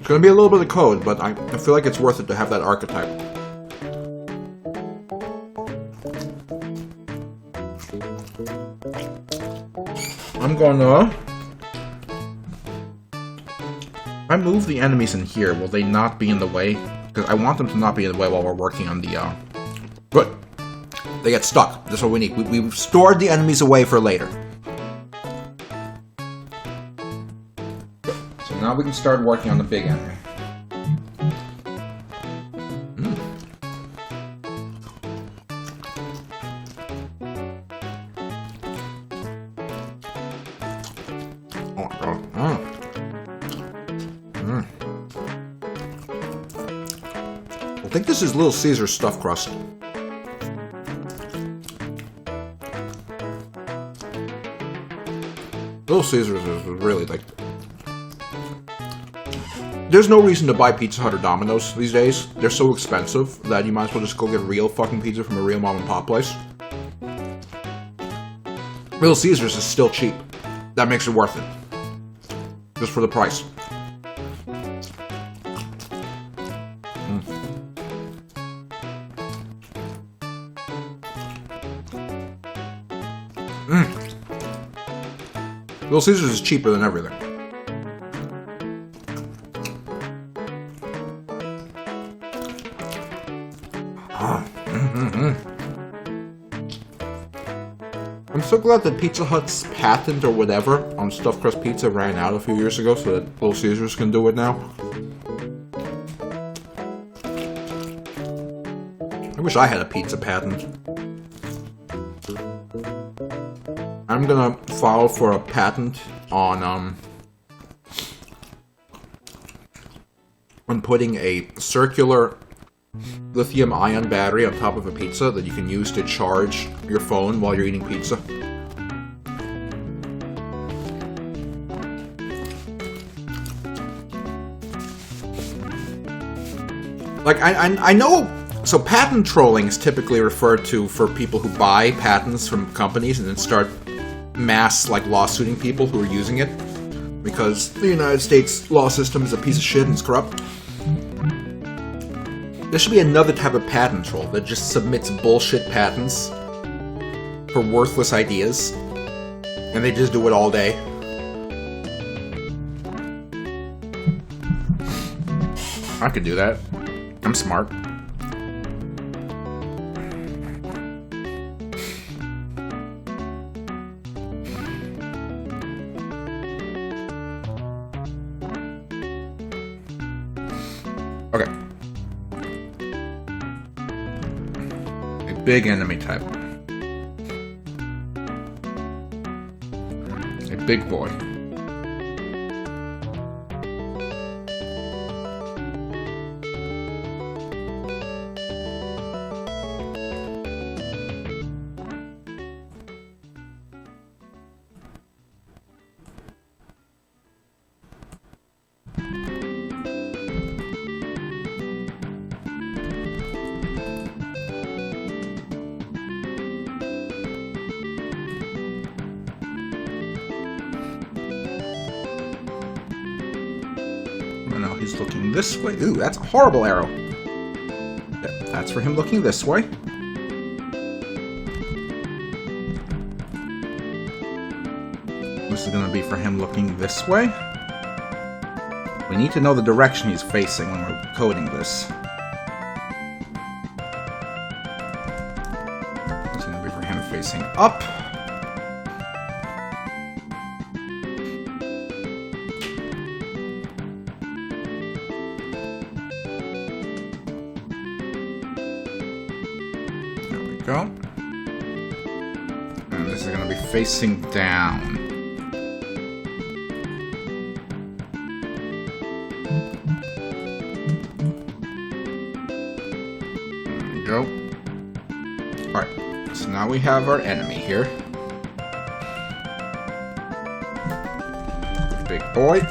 gonna be a little bit of code, but I feel like it's worth it to have that archetype. I'm gonna... I move the enemies in here, will they not be in the way? Because I want them to not be in the way while we're working on the, Good. They get stuck. That's what we need. We've stored the enemies away for later. Now we can start working on the big enemy. Oh my god. I think this is Little Caesar's stuffed crust. Little Caesar's is really like There's no reason to buy Pizza Hut or Domino's these days. They're so expensive that you might as well just go get real fucking pizza from a real mom and pop place. Little Caesars is still cheap. That makes it worth it. Just for the price. Little Caesars is cheaper than everything. I'm so glad that Pizza Hut's patent or whatever on stuffed crust pizza ran out a few years ago so that Little Caesars can do it now. I wish I had a pizza patent. I'm gonna file for a patent on putting a circular lithium-ion battery on top of a pizza that you can use to charge your phone while you're eating pizza. Like, I know... So patent trolling is typically referred to for people who buy patents from companies and then start mass, like, lawsuiting people who are using it. Because the United States law system is a piece of shit and it's corrupt. There should be another type of patent troll that just submits bullshit patents for worthless ideas. And they just do it all day. I could do that. I'm smart. Okay. A big enemy type. A big boy. No, he's looking this way. Ooh, that's a horrible arrow. Yeah, that's for him looking this way. This is going to be for him looking this way. We need to know the direction he's facing when we're coding this. This is going to be for him facing up. Go. And this is going to be facing down. There we go. Alright, so now we have our enemy here. Big boy.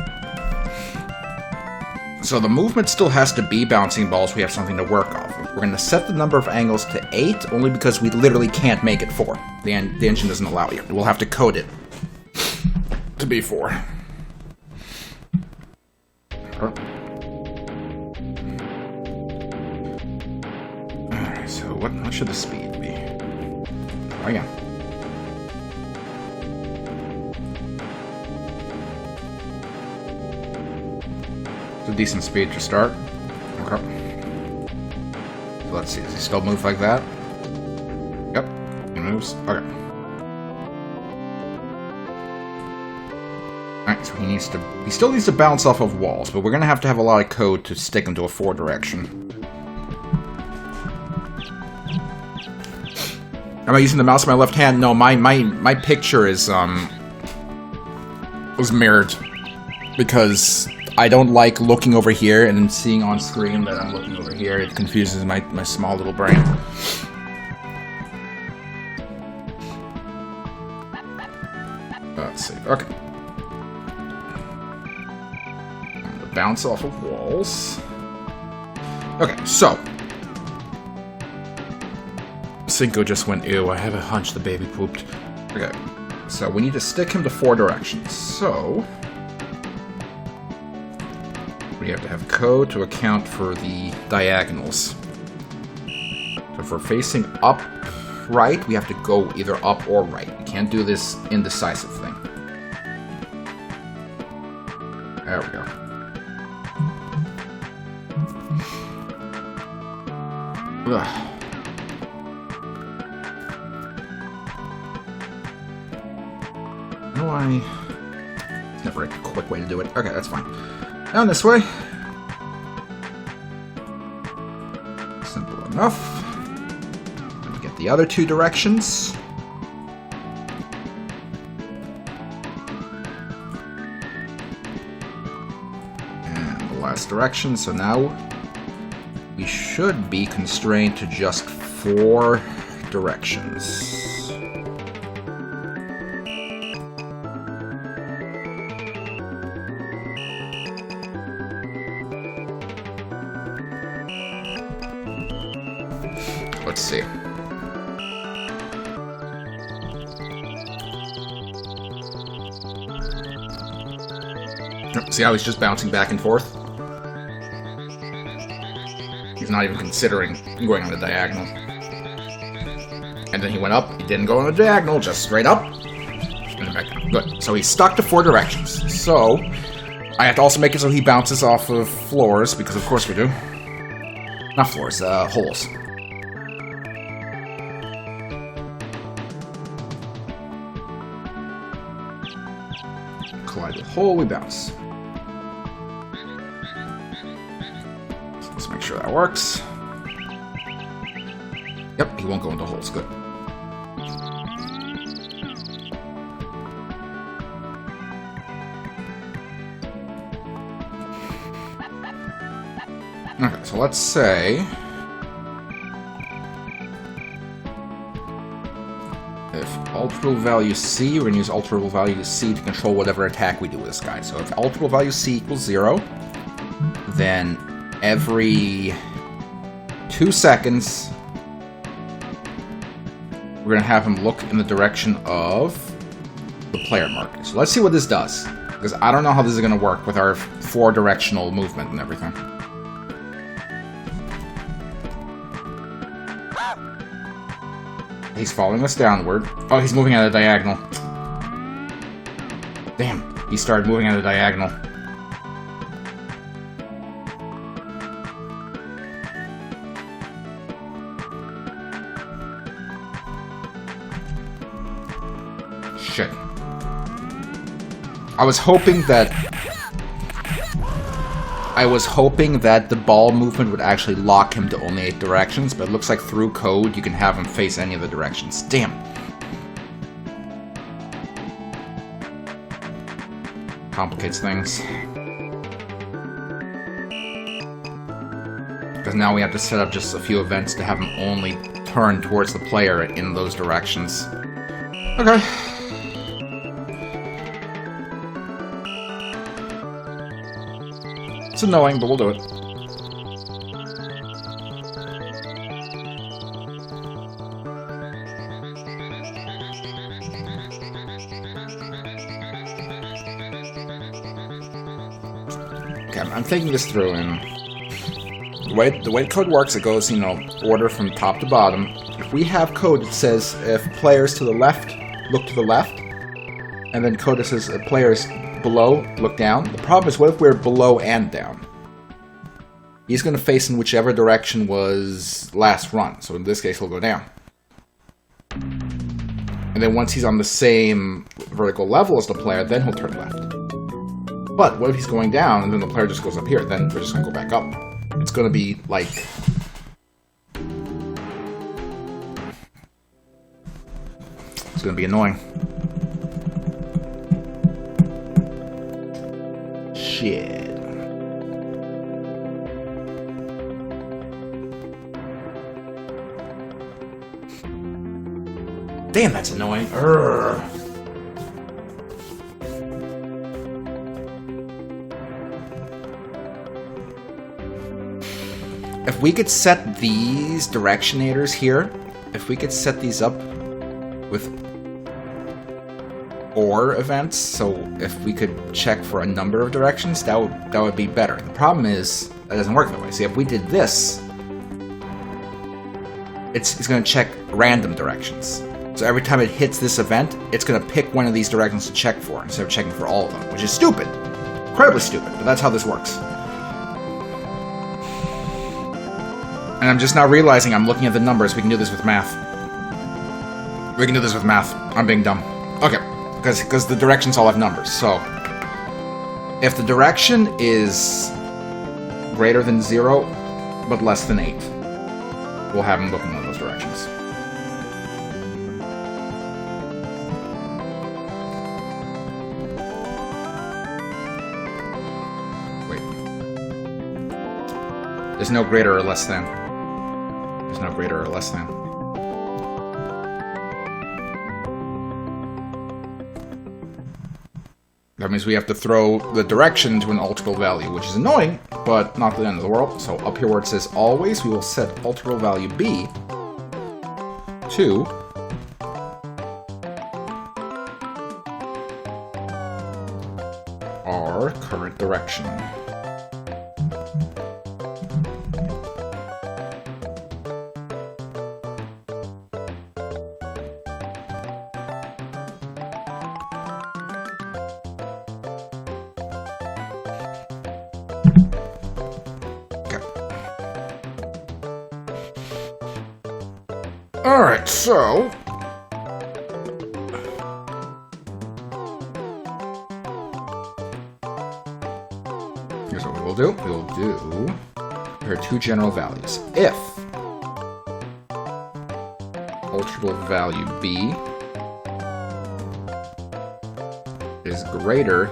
So the movement still has to be bouncing balls. We have something to work off of. We're going to set the number of angles to 8, only because we literally can't make it 4. The engine doesn't allow you. We'll have to code it to be 4. Alright, so what should the speed be? Try again. It's a decent speed to start. Okay. So let's see, does he still move like that? Yep, he moves. Okay. Alright, so he still needs to bounce off of walls, but we're gonna have to have a lot of code to stick him to a 4 direction. Am I using the mouse in my left hand? No, my picture is was mirrored because I don't like looking over here and then seeing on screen that I'm looking over here. It confuses my small little brain. Let's see. Okay. bounce off of walls. Okay, so Cinco just went, ew, I have a hunch the baby pooped. Okay, so we need to stick him to 4 directions. So we have to have code to account for the diagonals. So if we're facing up right, we have to go either up or right. We can't do this indecisive thing. There we go. Ugh. It's never a quick way to do it. Okay, that's fine. Down this way. Simple enough. Then we get the other 2 directions. And the last direction, so now we should be constrained to just 4 directions. Let's see. See how he's just bouncing back and forth? He's not even considering going on the diagonal. And then he went up, he didn't go on the diagonal, just straight up. And then back down. Good. So he's stuck to 4 directions. So I have to also make it so he bounces off of floors, because of course we do. Not floors, holes. Collide with hole, we bounce. So let's make sure that works. Yep, he won't go into holes. Good. Okay, so let's say if alterable value C, we're going to use alterable value C to control whatever attack we do with this guy. So if alterable value C equals 0, then every 2 seconds, we're going to have him look in the direction of the player marker. So let's see what this does, because I don't know how this is going to work with our 4-directional movement and everything. He's following us downward. Oh, he's moving at a diagonal. Damn, he started moving at a diagonal. Shit. I was hoping that the ball movement would actually lock him to only 8 directions, but it looks like through code you can have him face any of the directions. Damn. Complicates things. Because now we have to set up just a few events to have him only turn towards the player in those directions. Okay. It's annoying, but we'll do it. Okay, I'm thinking this through, and the way code works, it goes, order from top to bottom. If we have code that says if players to the left, look to the left, and then code that says players below, look down. The problem is, what if we're below and down? He's going to face in whichever direction was last run. So in this case, he'll go down. And then once he's on the same vertical level as the player, then he'll turn left. But what if he's going down and then the player just goes up here? Then we're just going to go back up. It's going to be like... It's going to be annoying. Shit. Damn, that's annoying. Urgh. if we could set these directionators here, if we could set these up with OR events, so if we could check for a number of directions, that would be better. The problem is that doesn't work that way. See, if we did this, it's going to check random directions. So every time it hits this event, it's going to pick one of these directions to check for instead of checking for all of them, which is stupid. Incredibly stupid, but that's how this works. And I'm just now realizing I'm looking at the numbers. We can do this with math. We can do this with math. I'm being dumb. Okay, because the directions all have numbers. So, if the direction is greater than 0, but less than 8, we'll have him look in one of those directions. Wait. There's no greater or less than. There's no greater or less than. That means we have to throw the direction to an alterable value, which is annoying, but not the end of the world. So up here where it says always, we will set alterable value b to our current direction. Alright, so... here's what we will do. We'll do... here are two general values. If alterable value b is greater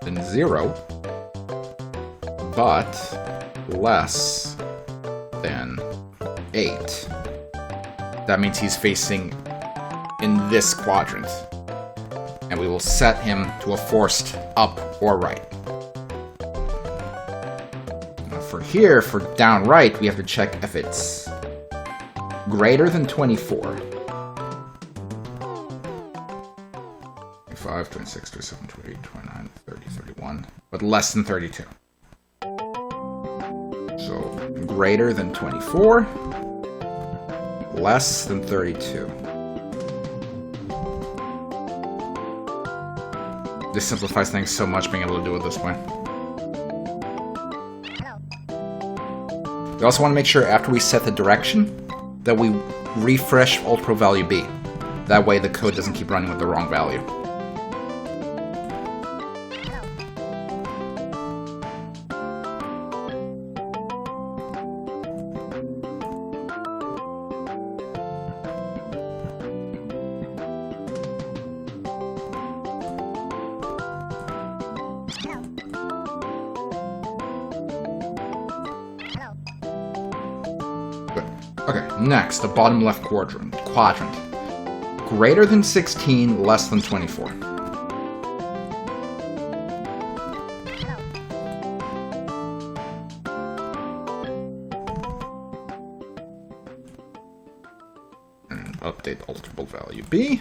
than 0, but less than 8, that means he's facing in this quadrant. And we will set him to a forced up or right. Now for here, for down right, we have to check if it's greater than 24. 25, 26, 27, 28, 29, 30, 31. But less than 32. So greater than 24. Less than 32. This simplifies things so much, being able to do it this way. We also want to make sure after we set the direction that we refresh alterable value b. That way the code doesn't keep running with the wrong value. Okay, next, the bottom left quadrant. Greater than 16, less than 24. And update alterable value b.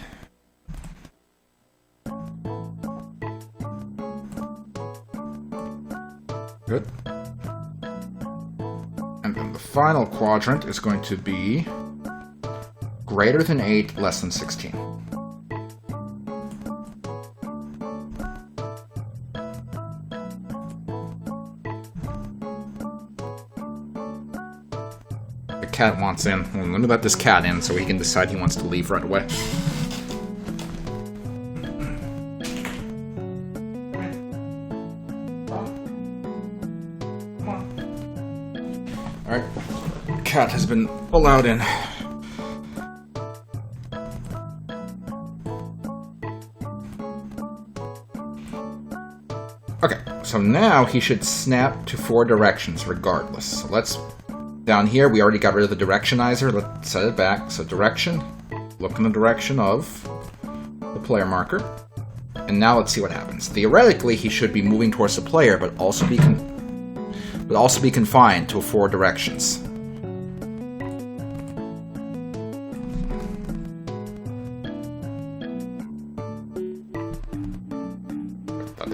Good. And then the final quadrant is going to be greater than 8, less than 16. The cat wants in. Well, let me let this cat in so he can decide he wants to leave right away. Alright, cat has been allowed in. Okay, so now he should snap to 4 directions regardless. So let's, down here we already got rid of the directionizer, let's set it back. So direction, look in the direction of the player marker. And now let's see what happens. Theoretically, he should be moving towards the player, but also be confined to 4 directions.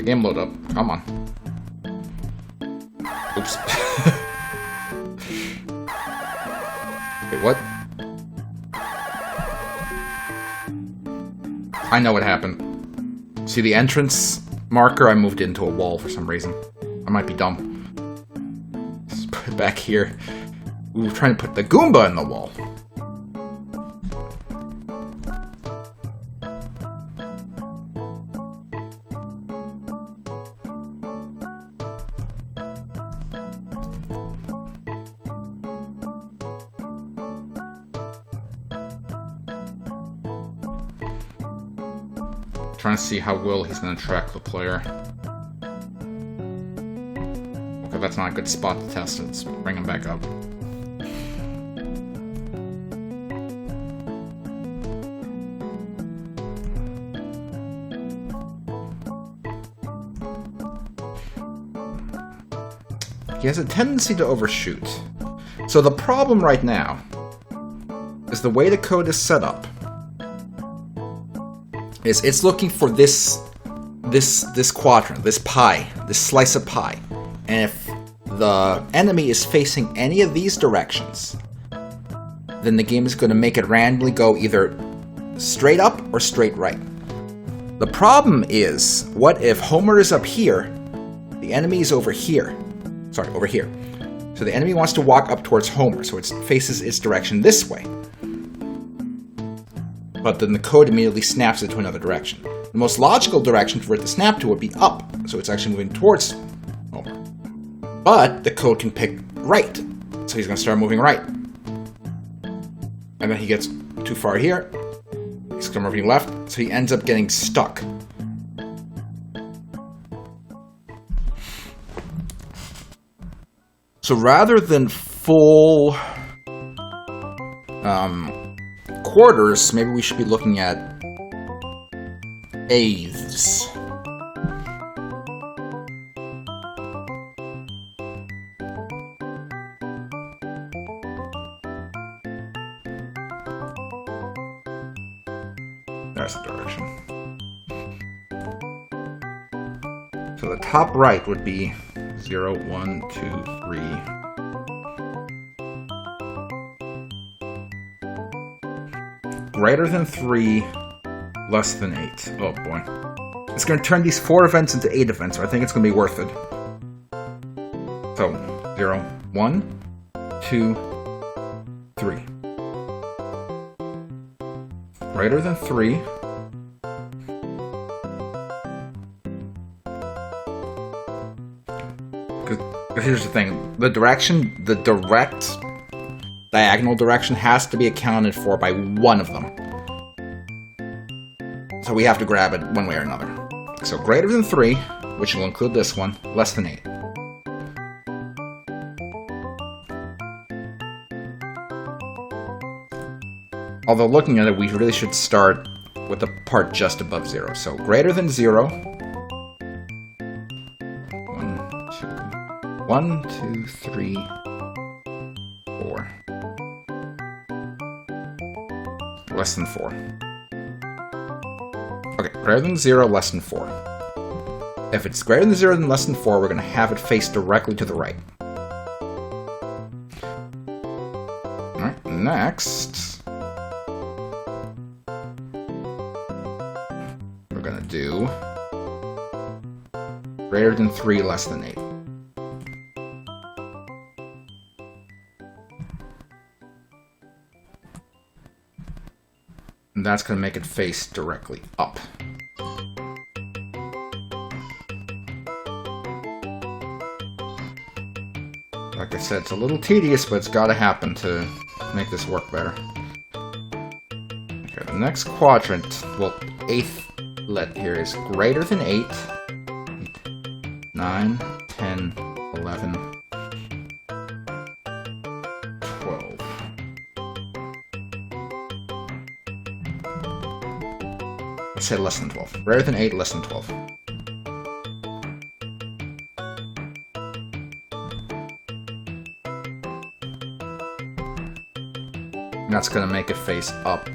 the game load up. Come on. Oops. Wait, what? I know what happened. See the entrance marker? I moved into a wall for some reason. I might be dumb. Just put it back here. We were trying to put the Goomba in the wall. Trying to see how well he's going to track the player. Okay, that's not a good spot to test it. Let's bring him back up. He has a tendency to overshoot. So the problem right now is the way the code is set up. Is it's looking for this quadrant, this pie, this slice of pie. And if the enemy is facing any of these directions, then the game is going to make it randomly go either straight up or straight right. The problem is, what if Homer is up here, the enemy is over here. Sorry, over here. So the enemy wants to walk up towards Homer, so it faces its direction this way. But then the code immediately snaps it to another direction. The most logical direction for it to snap to would be up, so it's actually moving towards Homer. But the code can pick right, so he's going to start moving right. And then he gets too far here, he's going to move left, so he ends up getting stuck. So rather than full quarters, maybe we should be looking at eighths. That's the direction. So the top right would be 0, 1, 2, 3. Greater than 3, less than 8. Oh boy. It's going to turn these 4 events into 8 events, so I think it's going to be worth it. So, 0, 1, 2, 3. Greater than 3. Because here's the thing. The direct diagonal direction has to be accounted for by one of them. So we have to grab it one way or another. So greater than 3, which will include this one, less than 8. Although looking at it, we really should start with the part just above 0. So greater than 0. 1, 2, 3, 4. Less than 4. Okay, greater than 0, less than 4. If it's greater than 0 and less than 4, we're going to have it face directly to the right. Alright, next, we're going to do greater than 3, less than 8. And that's going to make it face directly up. Like I said, it's a little tedious, but it's got to happen to make this work better. Okay, the next quadrant, well, 8th let here is greater than 8, 9, 10, 11, 12. Let's say less than 12. Greater than 8, less than 12. And that's going to make it face up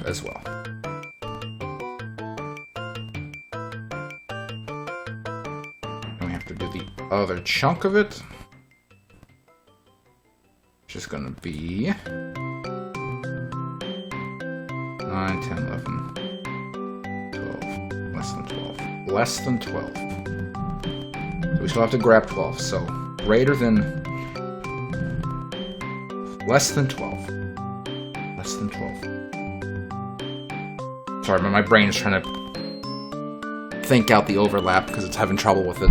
as well. other chunk of it. Which is gonna be 9, 10, 11, 12. Less than 12. Less than 12. So we still have to grab 12. So greater than. Less than 12. Less than 12. Sorry, but my brain is trying to think out the overlap because it's having trouble with it.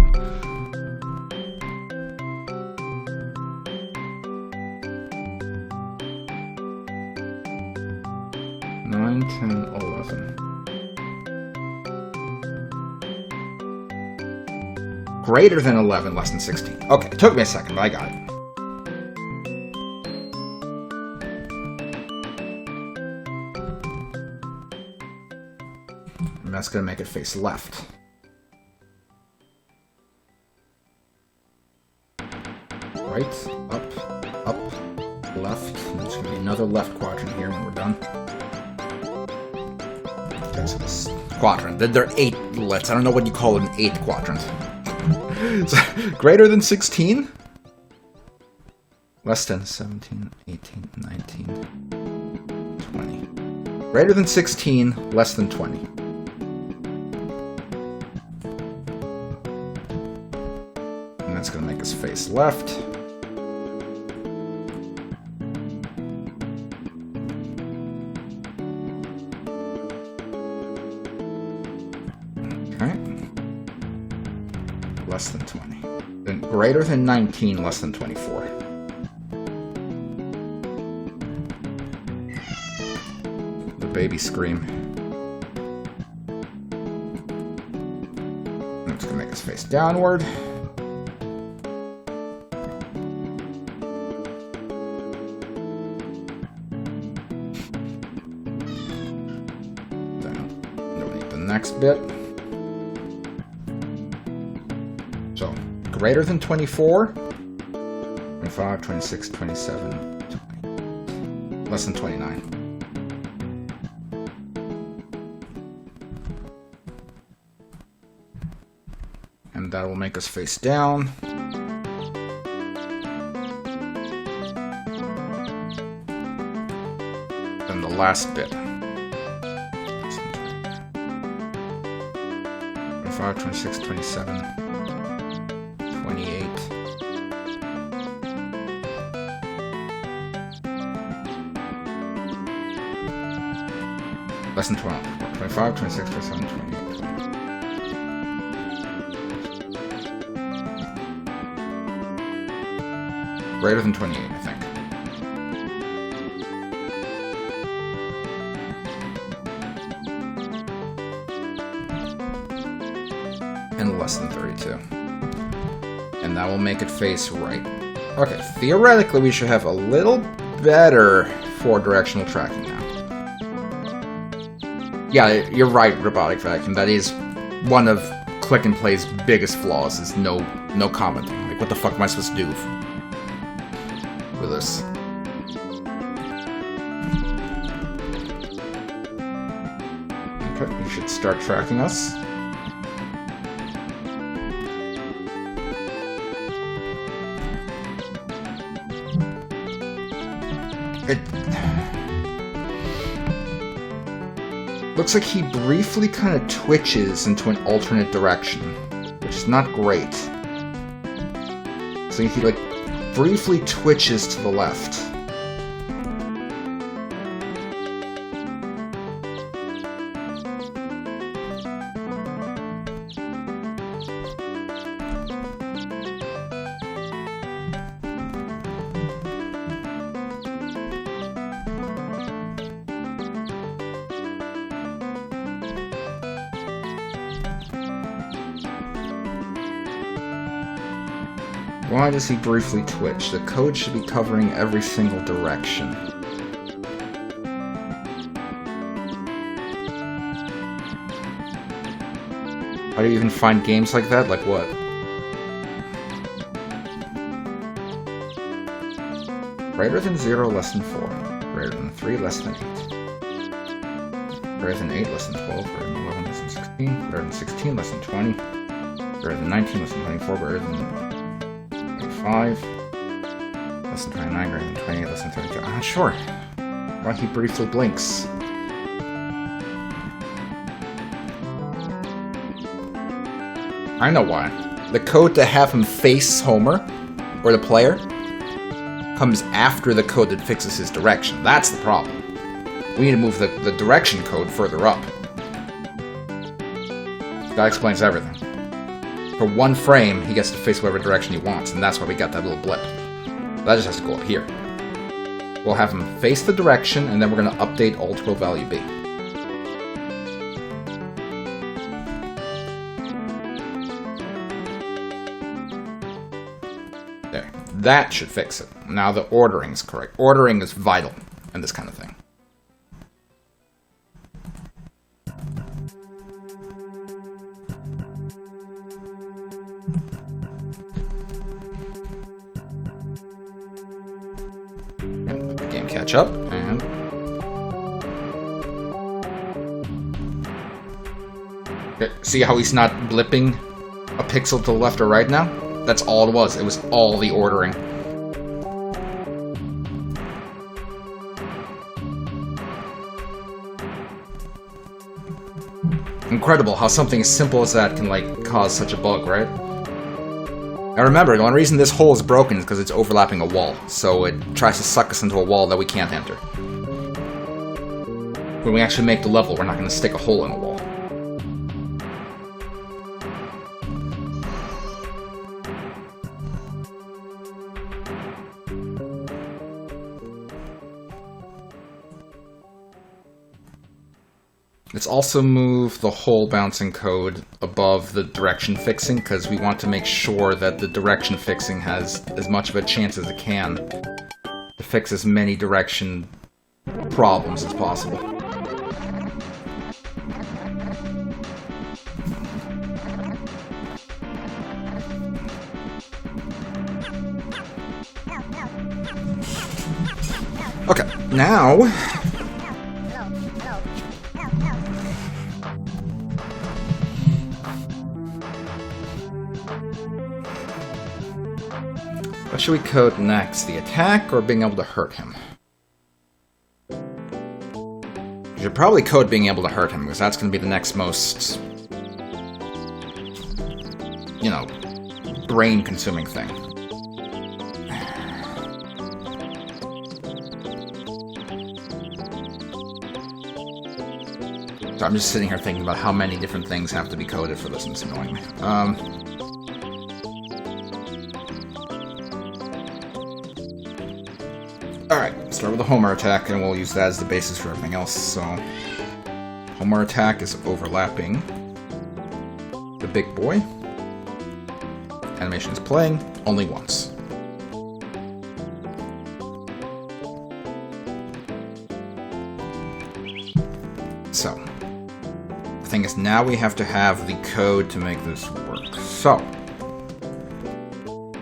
Nine, 10, 11. Greater than 11, less than 16. Okay, it took me a second, but I got it. And that's going to make it face left. Right, up, left. And there's going to be another left quadrant here when we're done. Okay, so this quadrant. There are 8 lets. I don't know what you call an 8th quadrant. So, greater than 16? Less than 17, 18, 19, 20. Greater than 16, less than 20. And that's going to make us face left. Okay. Less than 20. Then greater than 19, less than 24. The baby scream. That's going to make us face downward. Next bit. So, greater than 24, 25, 26, 27, 20. Less than 29. And that will make us face down. Then the last bit. 25, 26, 27, 28. Less than 12. 25, 26, 27, 28. Greater than 28, I think. And less than 32. And that will make it face right. Okay, theoretically we should have a little better 4-directional tracking now. Yeah, you're right, Robotic Vacuum. That is one of Click and Play's biggest flaws, is no commenting. Like, what the fuck am I supposed to do with this? Okay, you should start tracking us. It looks like he briefly kind of twitches into an alternate direction, which is not great. So he like briefly twitches to the left. Why does he briefly twitch? The code should be covering every single direction. How do you even find games like that? Like what? Greater than 0, less than 4. Greater than 3, less than 8. Greater than 8, less than 12. Greater than 11, less than 16. Greater than 16, less than 20. Greater than 19, less than 24. Greater than 25. Less than 29, greater than 28, less than 32. I'm not sure. Why he briefly blinks. I know why. The code to have him face Homer, or the player, comes after the code that fixes his direction. That's the problem. We need to move the direction code further up. That explains everything. For one frame, he gets to face whatever direction he wants, and that's why we got that little blip. That just has to go up here. We'll have him face the direction, and then we're going to update all to value B. There. That should fix it. Now the ordering is correct. Ordering is vital in this kind of thing. Catch up, and okay, see how he's not blipping a pixel to the left or right now? That's all it was. It was all the ordering. Incredible how something as simple as that can, like, cause such a bug, right? Now remember, the only reason this hole is broken is because it's overlapping a wall, so it tries to suck us into a wall that we can't enter. When we actually make the level, we're not going to stick a hole in a wall. Let's also move the hole bouncing code above the direction fixing, because we want to make sure that the direction fixing has as much of a chance as it can to fix as many direction problems as possible. Okay, now what should we code next? The attack or being able to hurt him? We should probably code being able to hurt him, because that's going to be the next most, you know, brain-consuming thing. So I'm just sitting here thinking about how many different things have to be coded for this, and it's annoying me. Alright, start with the Homer attack, and we'll use that as the basis for everything else. So, Homer attack is overlapping the big boy. Animation is playing only once. So, the thing is, now we have to have the code to make this work. So,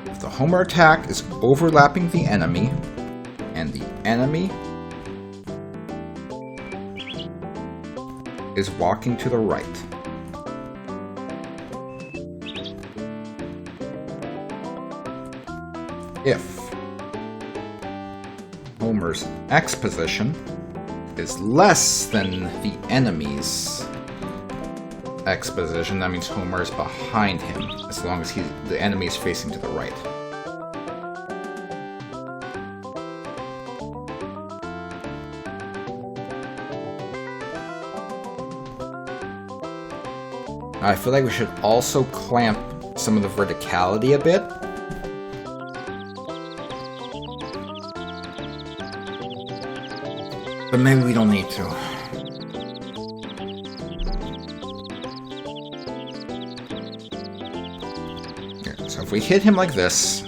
if the Homer attack is overlapping the enemy, and the enemy is walking to the right, if Homer's X position is less than the enemy's X position, that means Homer is behind him, as long as the enemy is facing to the right. I feel like we should also clamp some of the verticality a bit. But maybe we don't need to. Okay, so if we hit him like this,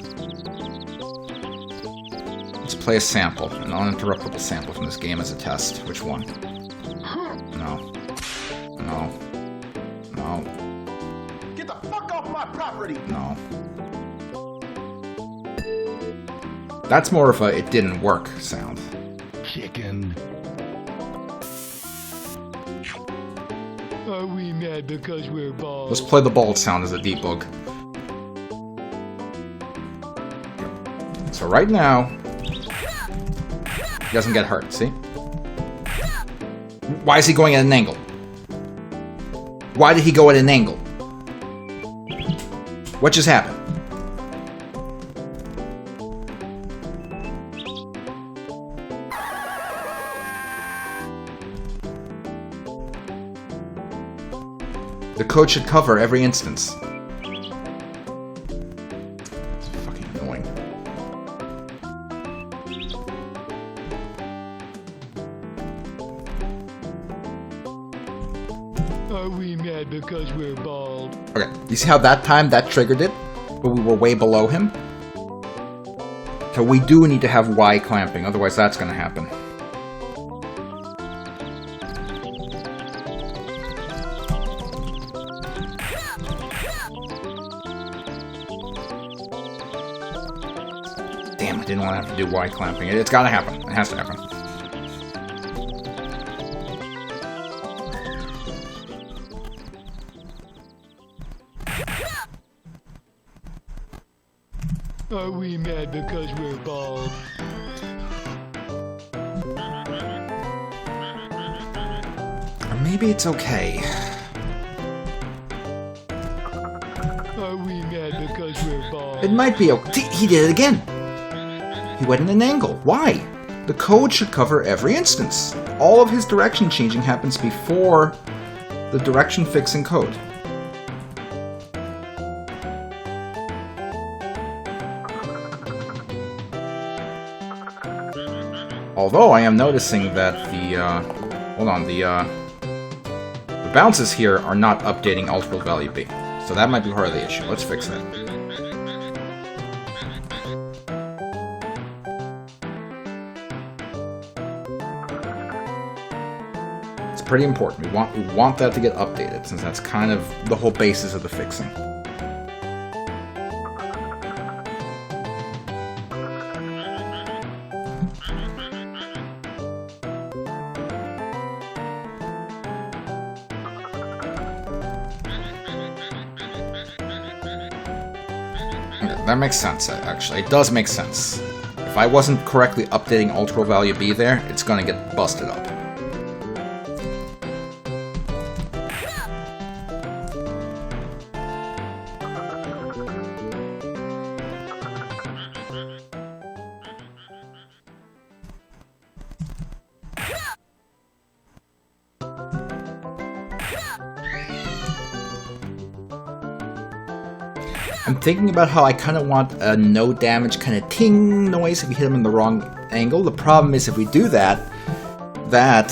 let's play a sample, an uninterruptible sample from this game as a test. Which one? No. No. No. Get the fuck off my property! No. That's more of a it didn't work sound. Chicken. Are we mad because we're bald? Let's play the bald sound as a debug. So right now, he doesn't get hurt, see? Why is he going at an angle? Why did he go at an angle? What just happened? The code should cover every instance. It's fucking annoying. Are we mad because we're bald? Okay, you see how that time that triggered it? But we were way below him? So we do need to have Y clamping, otherwise that's gonna happen. Damn, I didn't want to have to do Y clamping. It's gotta happen. It has to happen. Are we mad because we're bald? Or maybe it's okay. Are we mad because we're bald? It might be okay. See, he did it again. He went in an angle. Why? The code should cover every instance. All of his direction changing happens before the direction fixing code. Although I am noticing that the bounces here are not updating ultimate value B. So that might be part of the issue. Let's fix that. It's pretty important. We want that to get updated, since that's kind of the whole basis of the fixing. That makes sense, actually. It does make sense. If I wasn't correctly updating ultra value B there, it's gonna get busted up. I'm thinking about how I kind of want a no damage kind of ting noise if we hit him in the wrong angle. The problem is if we do that, that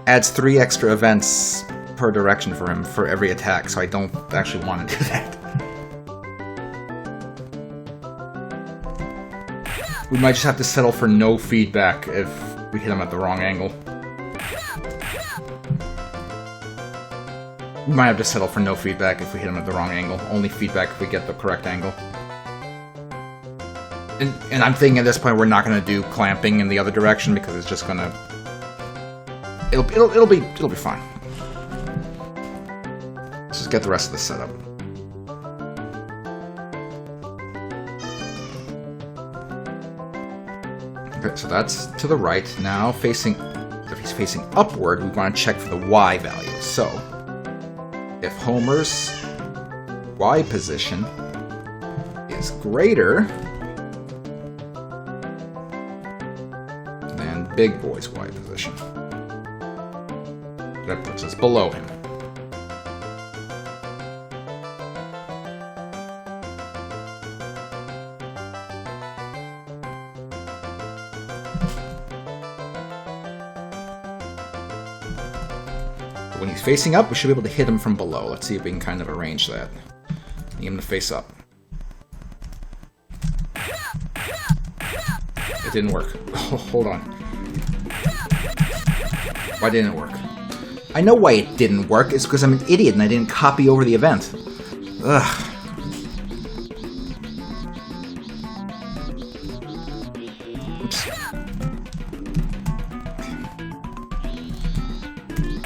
adds 3 extra events per direction for him for every attack, so I don't actually want to do that. We might just have to settle for no feedback if we hit him at the wrong angle. We might have to settle for no feedback if we hit him at the wrong angle. Only feedback if we get the correct angle. And I'm thinking at this point we're not going to do clamping in the other direction because it's just going to... It'll be fine. Let's just get the rest of this set up. Okay, so that's to the right. Now if he's facing upward, we want to check for the Y value. So if Homer's Y position is greater than Big Boy's Y position, that puts us below him. When he's facing up, we should be able to hit him from below. Let's see if we can kind of arrange that. Need him to face up. It didn't work. Oh, hold on. Why didn't it work? I know why it didn't work. It's because I'm an idiot and I didn't copy over the event. Ugh. Oops.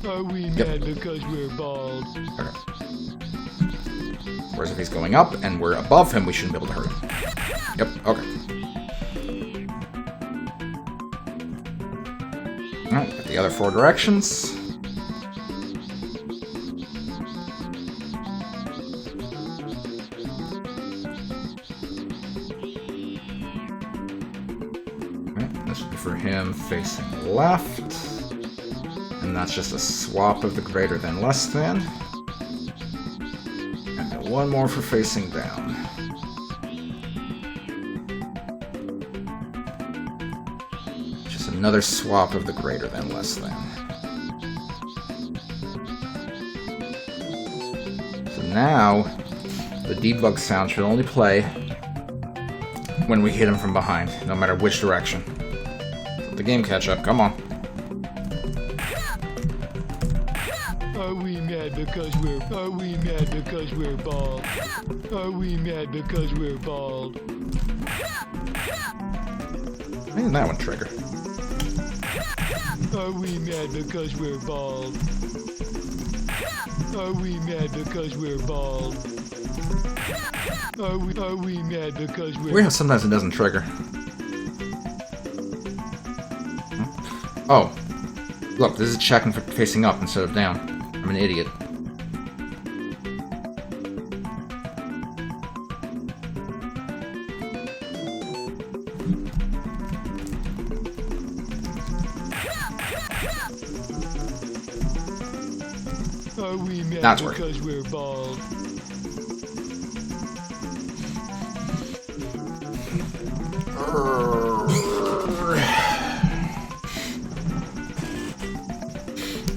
Are we mad because we're bald? Okay. Whereas if he's going up and we're above him, we shouldn't be able to hurt him. Yep, okay. Alright, got the other 4 directions. Alright, this would be for him facing left. And that's just a swap of the greater than less than. And then 1 more for facing down. Just another swap of the greater than less than. So now, the debug sound should only play when we hit him from behind, no matter which direction. Let the game catch up, come on. Are we mad because we're bald? Are we mad because we're bald? Why didn't that one trigger? Are we mad because we're bald? Are we mad because we're bald? Are we mad because we're... Weird how sometimes it doesn't trigger. Oh. Look, this is checking for facing up instead of down. I'm an idiot. Are we mad That's working. because we're bald?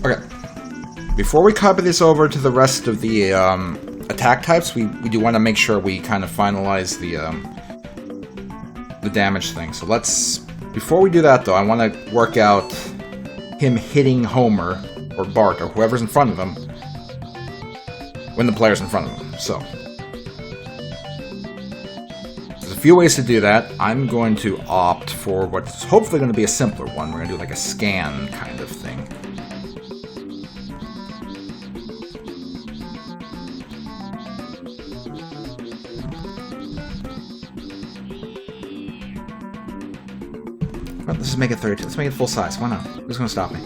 Okay. Before we copy this over to the rest of the attack types, we do want to make sure we kind of finalize the damage thing. So let's... Before we do that, though, I want to work out him hitting Homer, or Bart, or whoever's in front of him, when the player's in front of him. So... There's a few ways to do that. I'm going to opt for what's hopefully going to be a simpler one. We're going to do like a scan kind of thing. Let's just make it 32. Let's make it full size. Why not? Who's going to stop me?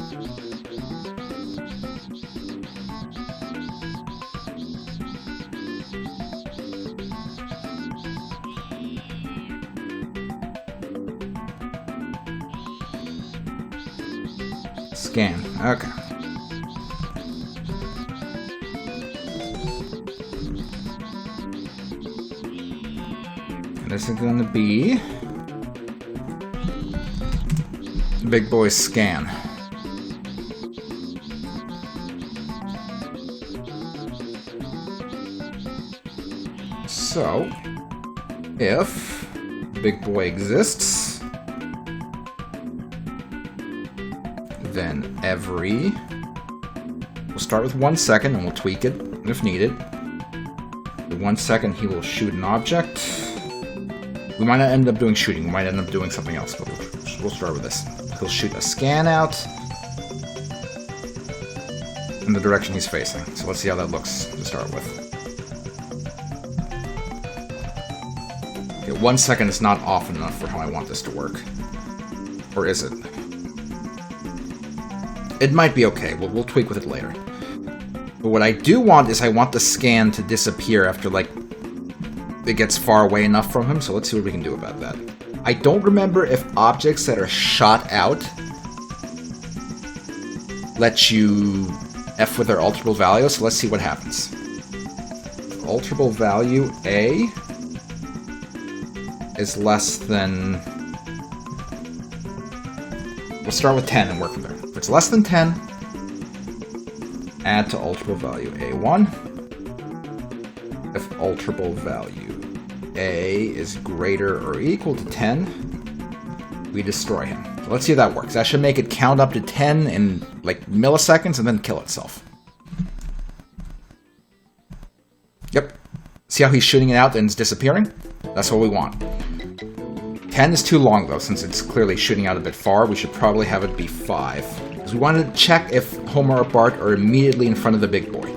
Scan. Okay. And this is going to be Big Boy's scan. So, if Big Boy exists, then every... We'll start with 1 second and we'll tweak it if needed. The 1 second he will shoot an object. We might not end up doing shooting, we might end up doing something else, but we'll start with this. He'll shoot a scan out in the direction he's facing. So let's see how that looks to start with. Okay, 1 second is not often enough for how I want this to work. Or is it? It might be okay. We'll tweak with it later. But what I do want is I want the scan to disappear after, like, it gets far away enough from him. So let's see what we can do about that. I don't remember if objects that are shot out let you F with their alterable value, so let's see what happens. Alterable value A is less than... We'll start with 10 and work from there. If it's less than 10, add to alterable value A1. If alterable value A is greater or equal to 10, we destroy him. So let's see if that works. That should make it count up to 10 in like milliseconds and then kill itself. Yep. See how he's shooting it out and it's disappearing? That's what we want. 10 is too long though, since it's clearly shooting out a bit far. We should probably have it be 5. Because we want to check if Homer or Bart are immediately in front of the big boy,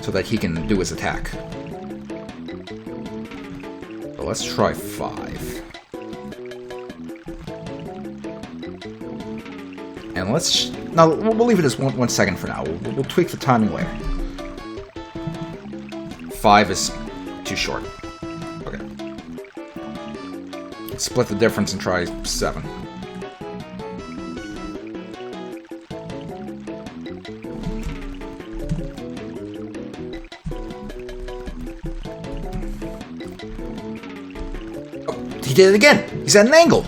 so that he can do his attack. but let's try 5. And let's... No, we'll leave it as 1 second for now. We'll tweak the timing later. 5 is too short. Okay. Let's split the difference and try 7. Oh, he did it again! He's at an angle!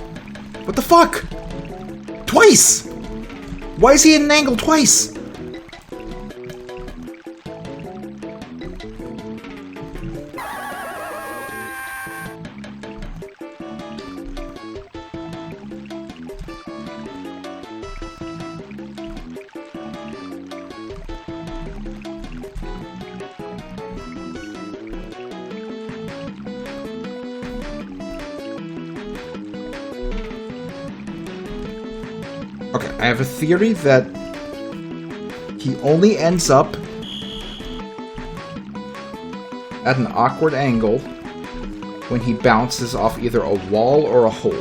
What the fuck? Twice! Why is he at an angle twice? Okay, I have a theory that he only ends up at an awkward angle when he bounces off either a wall or a hole.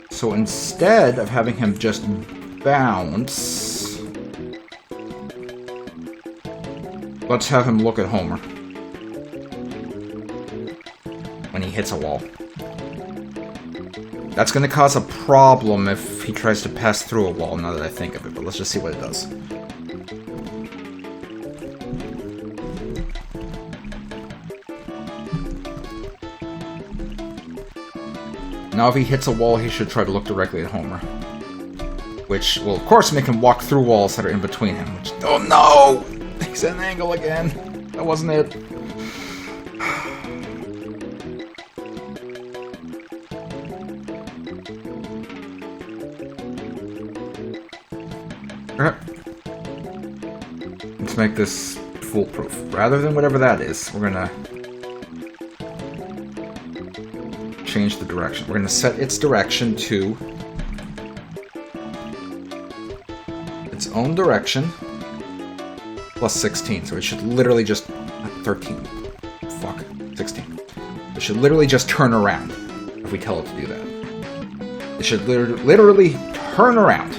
So instead of having him just bounce, let's have him look at Homer when he hits a wall. That's going to cause a problem if he tries to pass through a wall, now that I think of it, but let's just see what it does. Now if he hits a wall, he should try to look directly at Homer. Which will, of course, make him walk through walls that are in between him. Which, oh no! He's at an angle again. That wasn't it. Let's make this foolproof. Rather than whatever that is, we're gonna change the direction. We're gonna set its direction to its own direction plus 16. So it should literally just... 13. Fuck. 16. It should literally just turn around if we tell it to do that. It should literally turn around.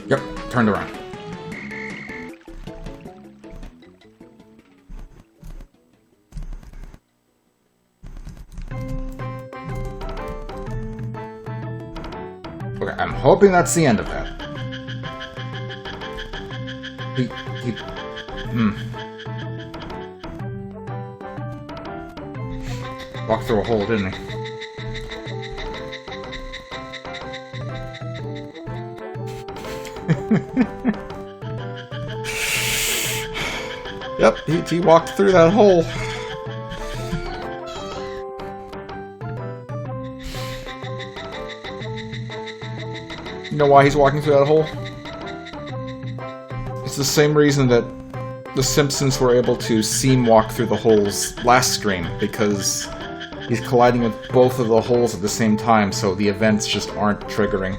Yep, turned around. Okay, I'm hoping that's the end of that. Walked through a hole, didn't he? Yep, he walked through that hole. You know why he's walking through that hole? It's the same reason that the Simpsons were able to seam walk through the holes last stream, because he's colliding with both of the holes at the same time, so the events just aren't triggering.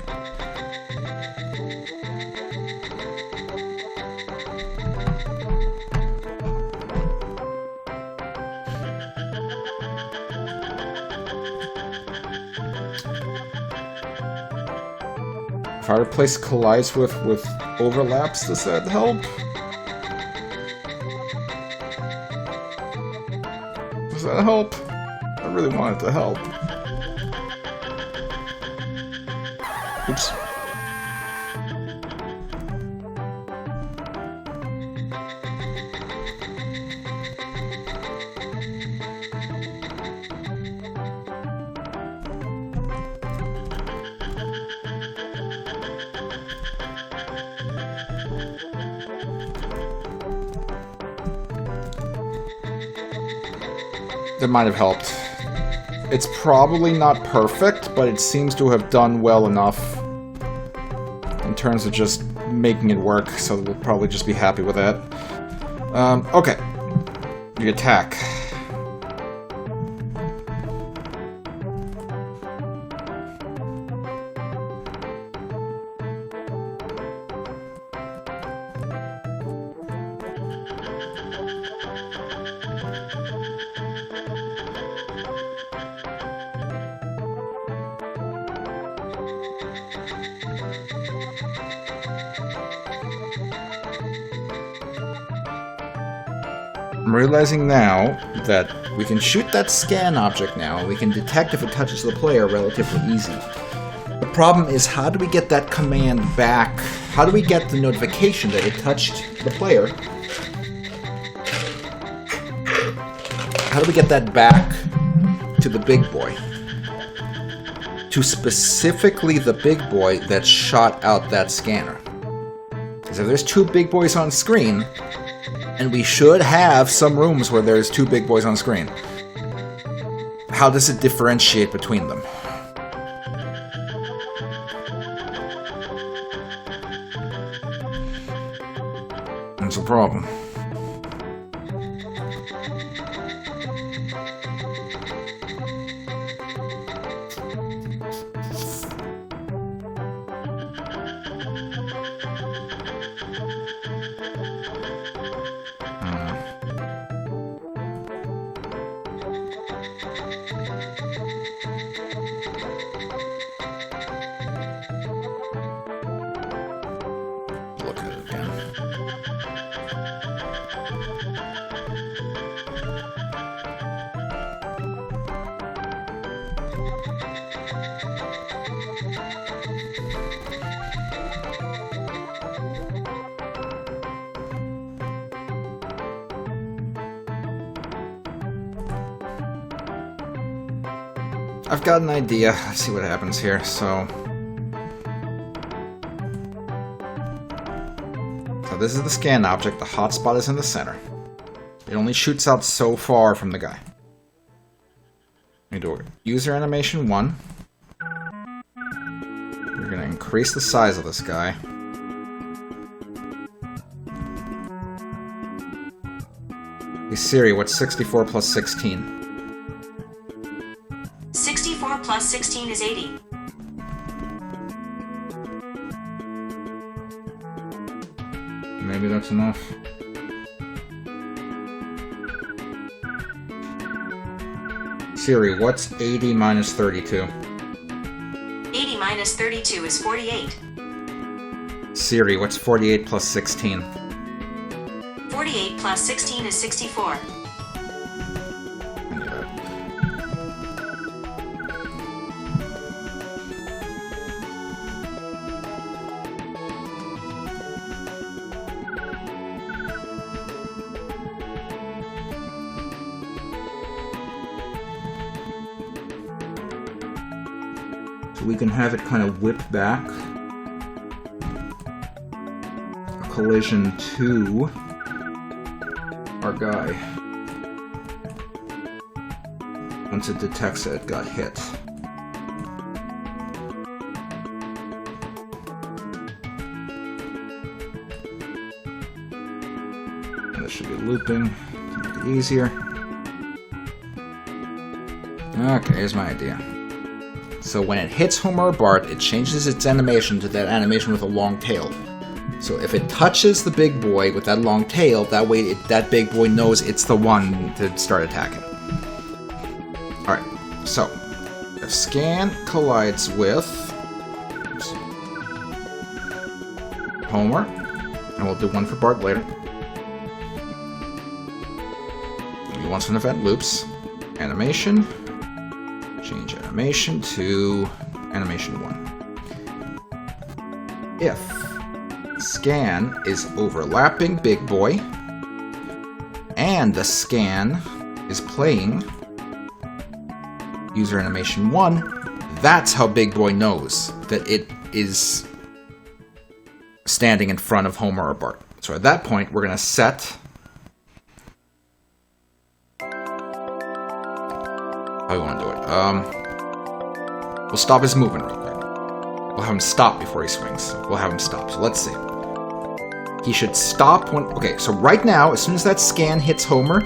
If I replace collides with overlaps, does that help? Does that help? I really want it to help. Oops. That might have helped. It's probably not perfect, but it seems to have done well enough in terms of just making it work, so we'll probably just be happy with that. Okay. The attack. I'm realizing now that we can shoot that scan object now, and we can detect if it touches the player relatively easy. The problem is, how do we get that command back? How do we get the notification that it touched the player? How do we get that back to the big boy? To specifically the big boy that shot out that scanner. Because if there's two big boys on screen, and we should have some rooms where there's two big boys on screen, how does it differentiate between them? That's a problem. Look at it again. I've got an idea. Let's see what happens here. So this is the scan object. The hotspot is in the center. It only shoots out so far from the guy. We do user animation 1. We're going to increase the size of this guy. Hey Siri, what's 64 plus 16? 64 plus 16 is 80. Maybe that's enough. Siri, what's 80 minus 32? 80 minus 32 is 48. Siri, what's 48 plus 16? 48 plus 16 is 64. So we can have it kind of whip back a collision to our guy once it detects that it got hit. And this should be looping to make it easier. Okay, here's my idea. So when it hits Homer or Bart, it changes its animation to that animation with a long tail. So if it touches the big boy with that long tail, that way that big boy knows it's the one to start attacking. Alright, so if scan collides with Homer, and we'll do one for Bart later. Maybe once an event loops, animation. Change animation to animation 1. If scan is overlapping big boy and the scan is playing user animation 1, that's how big boy knows that it is standing in front of Homer or Bart. So at that point, we're going to set how we want to do it. We'll stop his movement real quick. We'll have him stop before he swings. We'll have him stop. So let's see. he should stop when... Okay, so right now, as soon as that scan hits Homer,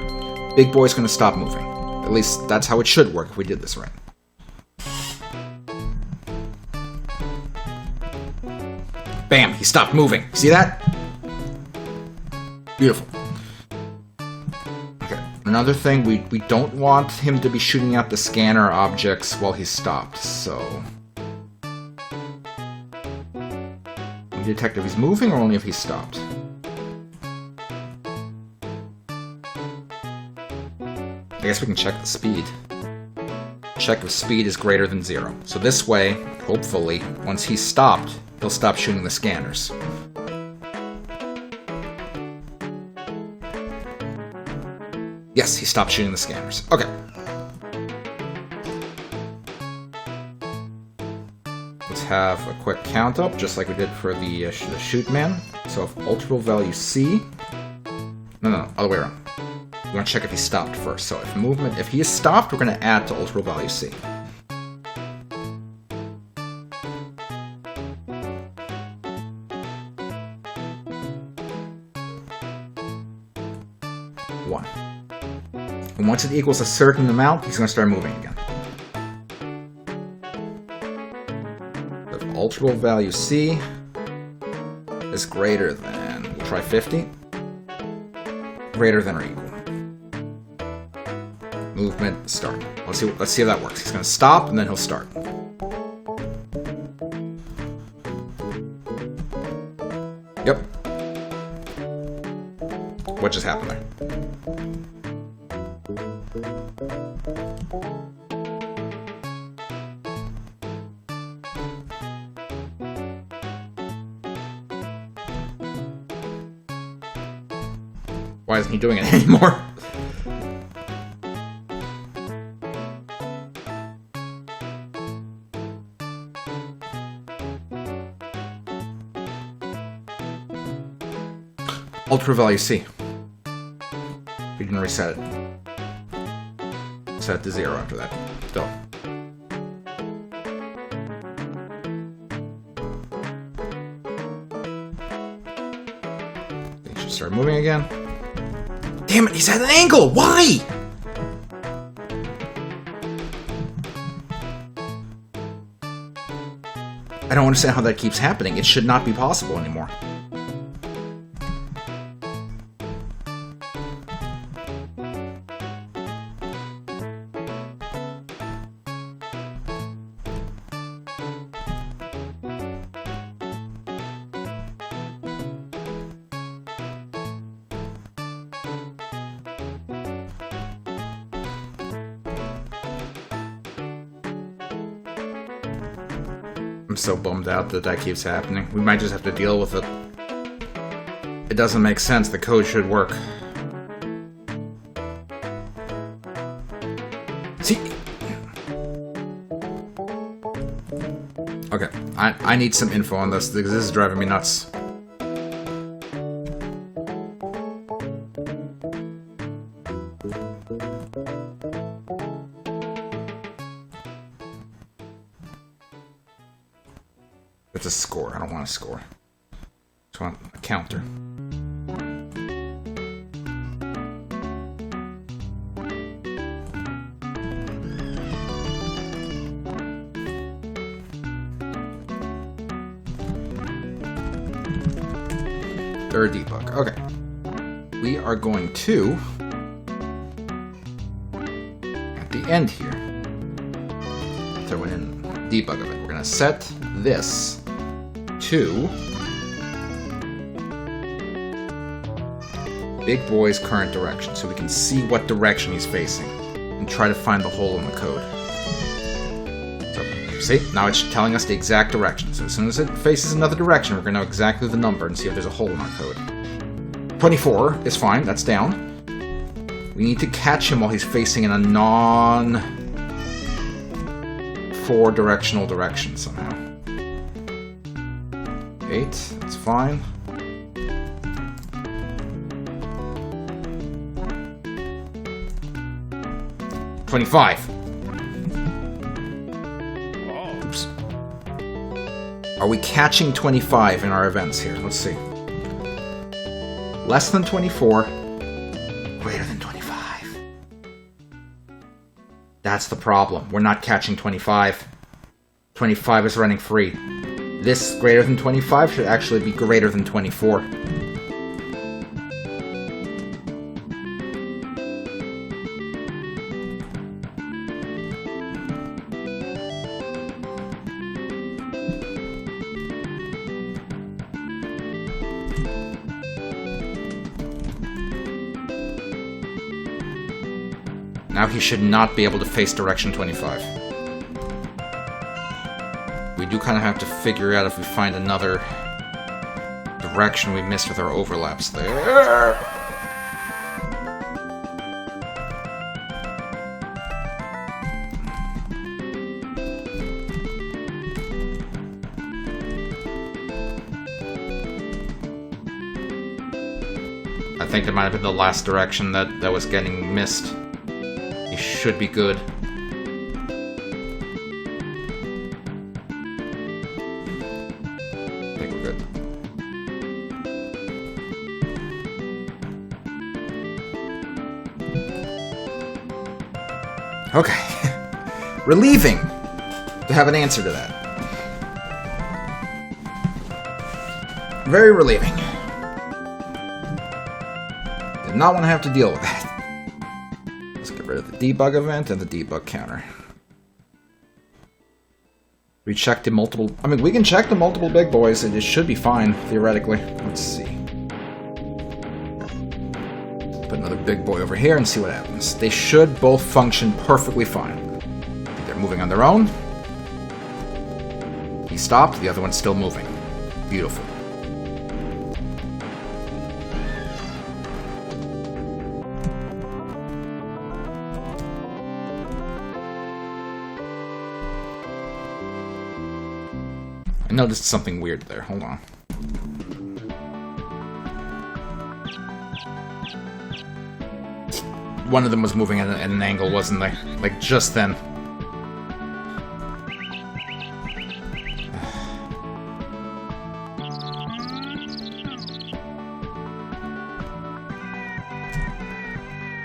Big Boy's going to stop moving. At least that's how it should work if we did this right. Bam! He stopped moving. See that? Beautiful. Okay, another thing, we don't want him to be shooting out the scanner objects while he's stopped, so... We detect if he's moving or only if he's stopped. I guess we can check the speed. Check if speed is greater than 0. So this way, hopefully, once he's stopped, he'll stop shooting the scanners. Yes, he stopped shooting the scanners. Okay. Let's have a quick count up, just like we did for the shoot man. So if ultra value C... No, other way around. We want to check if he stopped first. So if he is stopped, we're going to add to ultra value C. And once it equals a certain amount, he's going to start moving again. If ultra value C is greater than, we'll try 50, greater than or equal. Movement, start. Let's see if that works. He's going to stop, and then he'll start. Yep. What just happened there? Why isn't he doing it anymore? Ultra value C. We can reset it. Set it to 0 after that. Go. He should start moving again. Damn it, he's at an angle! Why? I don't understand how that keeps happening. It should not be possible anymore. I'm so bummed out that that keeps happening. We might just have to deal with it. It doesn't make sense. The code should work. See? Okay, I need some info on this because this is driving me nuts. It's a score. I don't want a score. I just want a counter. Third debug. Okay. We are going to, at the end here, throw in debug of it. We're going to set this to Big Boy's current direction so we can see what direction he's facing and try to find the hole in the code. So, see? Now it's telling us the exact direction. So as soon as it faces another direction, we're going to know exactly the number and see if there's a hole in our code. 24 is fine. That's down. We need to catch him while he's facing in a non-4 directional direction somehow. 8, that's fine. $25. Oops. Are we catching 25 in our events here? Let's see. Less than 24. Greater than 25. That's the problem. We're not catching 25. 25 is running free. This greater than 25 should actually be greater than 24. Now he should not be able to face direction 25. We do kind of have to figure out if we find another direction we missed with our overlaps there. I think it might have been the last direction that was getting missed. He should be good. I think we're good. Okay. Relieving to have an answer to that. Very relieving. Did not want to have to deal with that. Let's get rid of the debug event and the debug counter. We checked the multiple... I mean, we can check the multiple big boys and it should be fine, theoretically. Let's see. Put another big boy over here and see what happens. They should both function perfectly fine. They're moving on their own. He stopped, the other one's still moving. Beautiful. I noticed something weird there. Hold on. One of them was moving at an angle, wasn't they? Like, just then.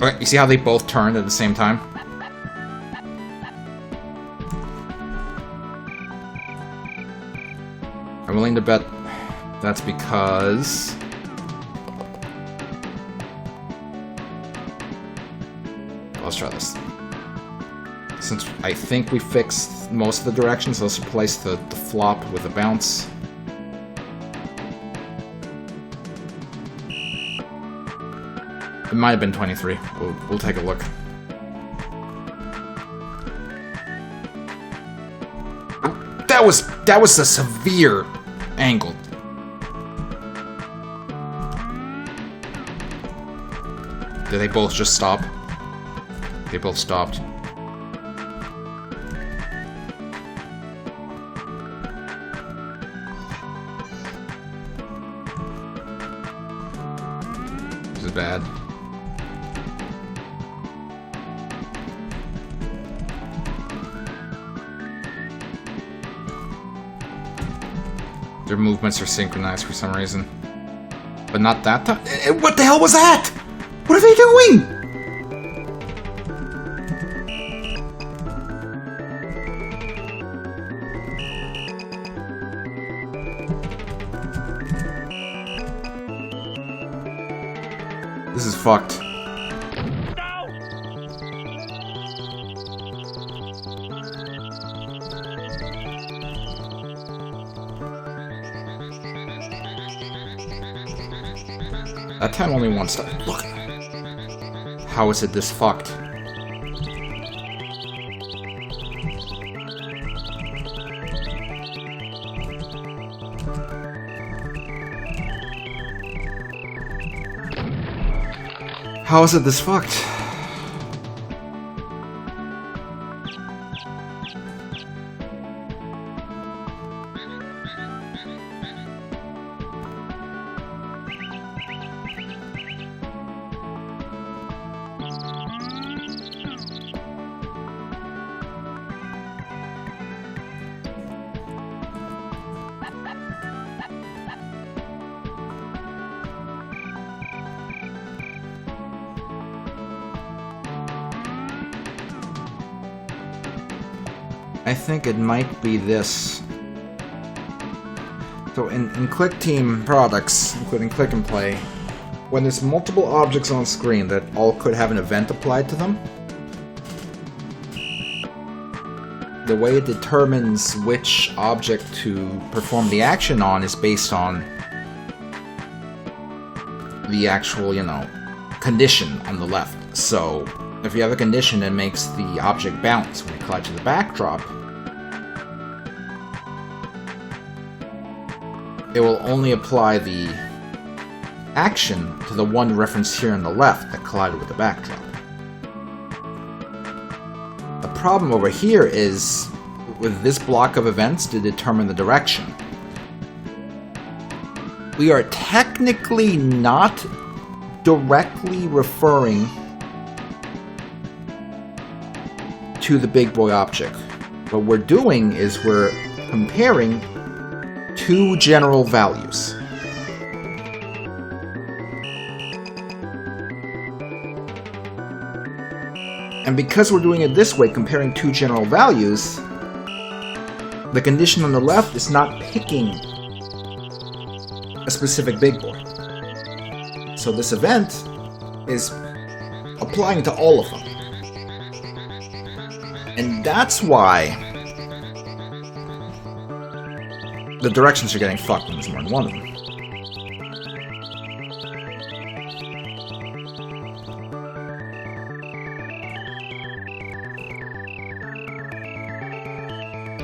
Okay, you see how they both turned at the same time? I'm willing to bet that's because... Let's try this. Since I think we fixed most of the directions, let's replace the flop with a bounce. It might have been 23. We'll take a look. That was a severe angle. Did they both just stop? They both stopped. This is bad. Their movements are synchronized for some reason. But not that time. What the hell was that? What are they doing? This is fucked. That time only one step. Look. How is it this fucked? How is it this fucked? I think it might be this. So in Klik Team products, including Klik and Play, when there's multiple objects on screen that all could have an event applied to them, the way it determines which object to perform the action on is based on the actual, condition on the left. So, if you have a condition that makes the object bounce when you collide to the backdrop, it will only apply the action to the one reference here on the left that collided with the backdrop. The problem over here is with this block of events to determine the direction. We are technically not directly referring to the big boy object. What we're doing is we're comparing two general values. And because we're doing it this way, comparing two general values, the condition on the left is not picking a specific big boy. So this event is applying to all of them. And that's why the directions are getting fucked when there's more than one of them.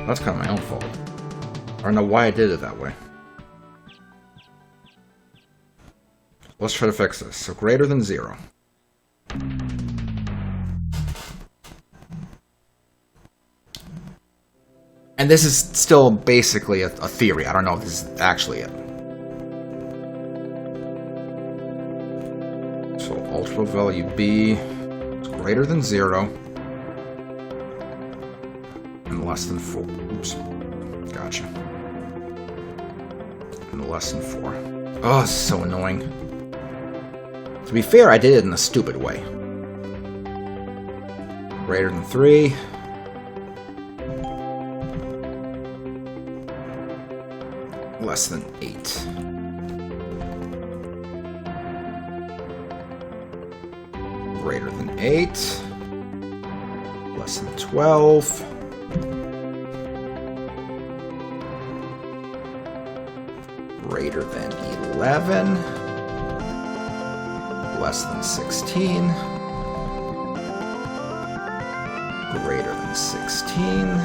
That's kind of my own fault. I don't know why I did it that way. Let's try to fix this. So greater than 0. And this is still basically a theory. I don't know if this is actually it. So ultimate value B is greater than 0 and less than 4. Oops. Gotcha. And less than 4. Oh, this is so annoying. To be fair, I did it in a stupid way. Greater than 3. Less than 8. Greater than 8. Less than 12. Greater than 11. Less than 16. Greater than 16.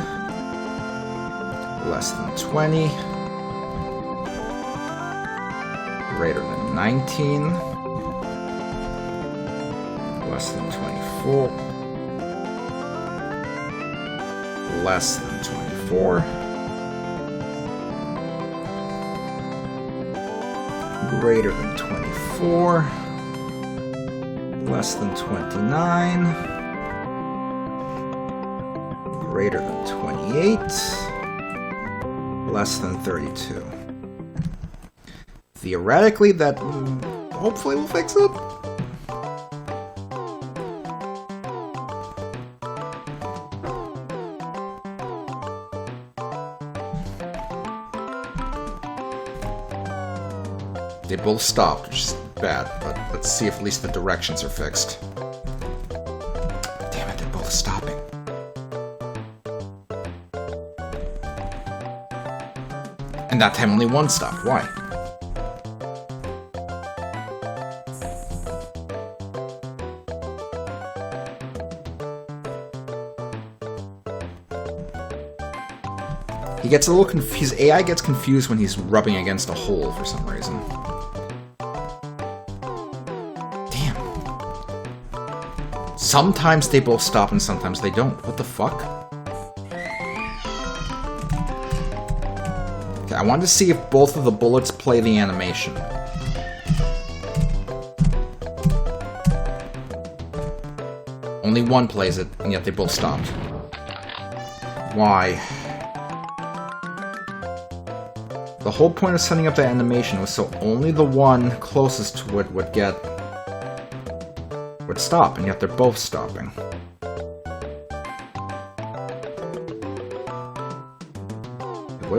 Less than 20. Greater than 19. Less than 24. Less than 24. Greater than 24. Less than 29. Greater than 28. Less than 32. Theoretically, that hopefully will fix it. They both stopped, which is bad, but let's see if at least the directions are fixed. Damn it, they're both stopping. And that time only one stopped. Why? He gets a little confused. His AI gets confused when he's rubbing against a hole for some reason. Damn. Sometimes they both stop and sometimes they don't. What the fuck? Okay, I wanted to see if both of the bullets play the animation. Only one plays it, and yet they both stopped. Why? The whole point of setting up the animation was so only the one closest to it would stop, and yet they're both stopping.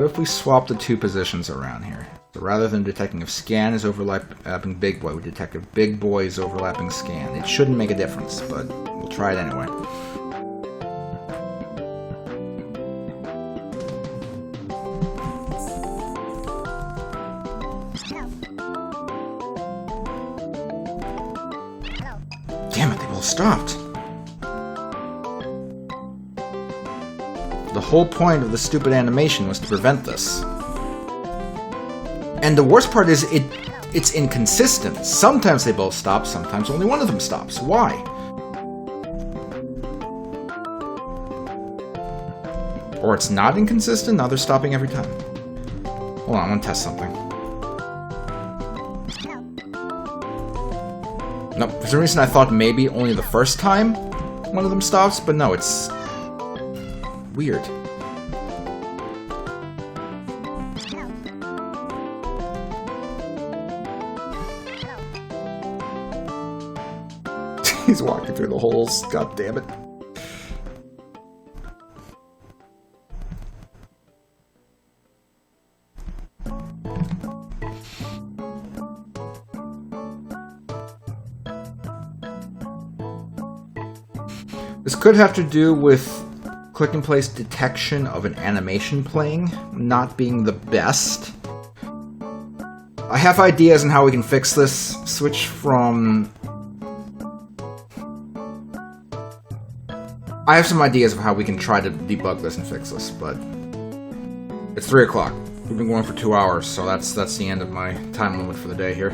if we swap the two positions around here? So rather than detecting if scan is overlapping big boy, we detect if big boy is overlapping scan. It shouldn't make a difference, but we'll try it anyway. Damn it, they both stopped. The whole point of the stupid animation was to prevent this. And the worst part is it's inconsistent. Sometimes they both stop, sometimes only one of them stops. Why? Or it's not inconsistent, now they're stopping every time. Hold on, I want to test something. Nope, for some reason I thought maybe only the first time one of them stops, but no, it's weird. He's walking through the holes, god damn it. This could have to do with click and place detection of an animation playing not being the best. I have ideas on how we can fix this. Switch from... I have some ideas of how we can try to debug this and fix this, but it's 3 o'clock. We've been going for 2 hours, so that's the end of my time limit for the day here.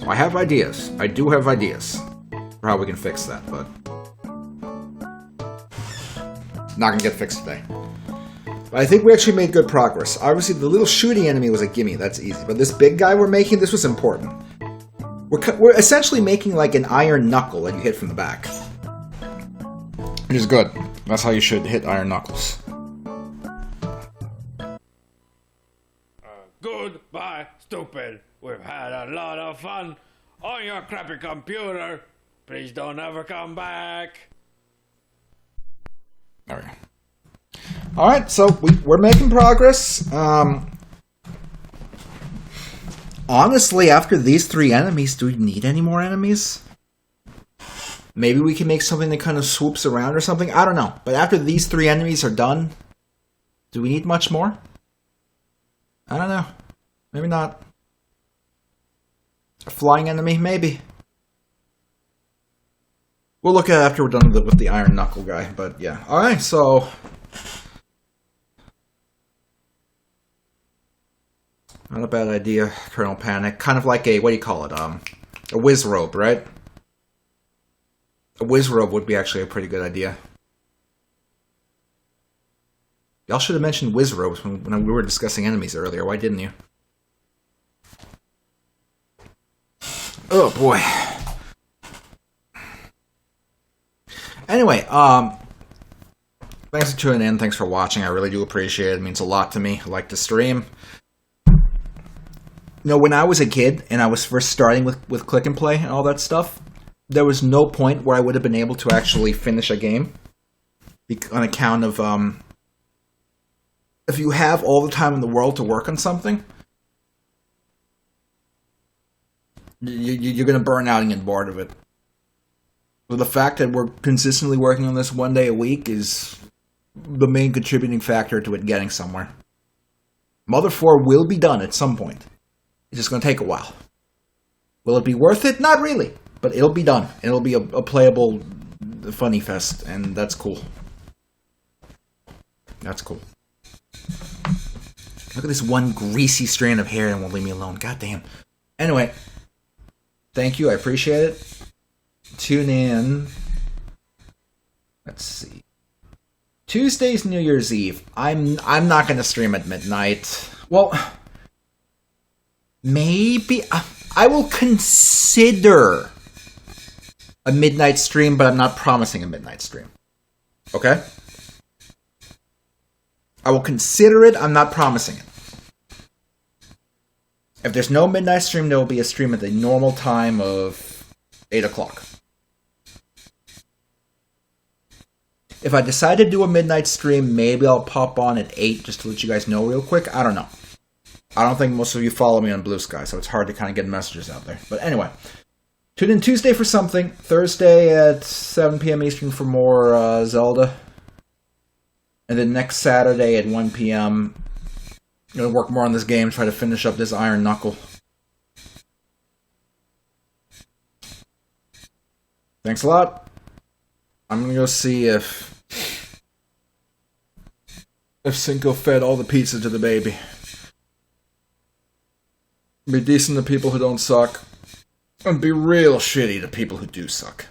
So I have ideas. I do have ideas for how we can fix that, but not gonna get fixed today. But I think we actually made good progress. Obviously, the little shooting enemy was a gimme. That's easy. But this big guy we're making, this was important. We're essentially making like an iron knuckle that you hit from the back. Which is good. That's how you should hit iron knuckles. Goodbye, stupid. We've had a lot of fun on your crappy computer. Please don't ever come back. There we go. Alright, so we're making progress. Honestly, after these 3 enemies, do we need any more enemies? Maybe we can make something that kind of swoops around or something? I don't know. But after these 3 enemies are done, do we need much more? I don't know. Maybe not. A flying enemy? Maybe. We'll look at it after we're done with the Iron Knuckle guy, but yeah. Alright, so... Not a bad idea, Colonel Panic. Kind of like a, what do you call it? A whiz robe, right? A whiz robe would be actually a pretty good idea. Y'all should have mentioned whiz robes when we were discussing enemies earlier. Why didn't you? Oh boy. Anyway, thanks for tuning in. Thanks for watching. I really do appreciate it. It means a lot to me. I like to stream. You know, when I was a kid and I was first starting with Click and Play and all that stuff, there was no point where I would have been able to actually finish a game on account of, if you have all the time in the world to work on something, you're going to burn out and get bored of it. So the fact that we're consistently working on this 1 day a week is the main contributing factor to it getting somewhere. Mother 4 will be done at some point. It's just going to take a while. Will it be worth it? Not really. But it'll be done. It'll be a playable funny fest, and that's cool. That's cool. Look at this one greasy strand of hair and won't leave me alone. God damn. Anyway, thank you. I appreciate it. Tune in. Let's see. Tuesday's New Year's Eve. I'm not going to stream at midnight. Well, maybe I will consider a midnight stream, but I'm not promising a midnight stream. Okay? I will consider it. I'm not promising it. If there's no midnight stream, there will be a stream at the normal time of 8 o'clock. If I decide to do a midnight stream, maybe I'll pop on at 8 just to let you guys know real quick. I don't know. I don't think most of you follow me on Blue Sky, so it's hard to kind of get messages out there. But anyway, tune in Tuesday for something. Thursday at 7 p.m. Eastern for more Zelda. And then next Saturday at 1 p.m., I'm going to work more on this game, try to finish up this Iron Knuckle. Thanks a lot. I'm going to go see if Cinco fed all the pizza to the baby. Be decent to people who don't suck, and be real shitty to people who do suck.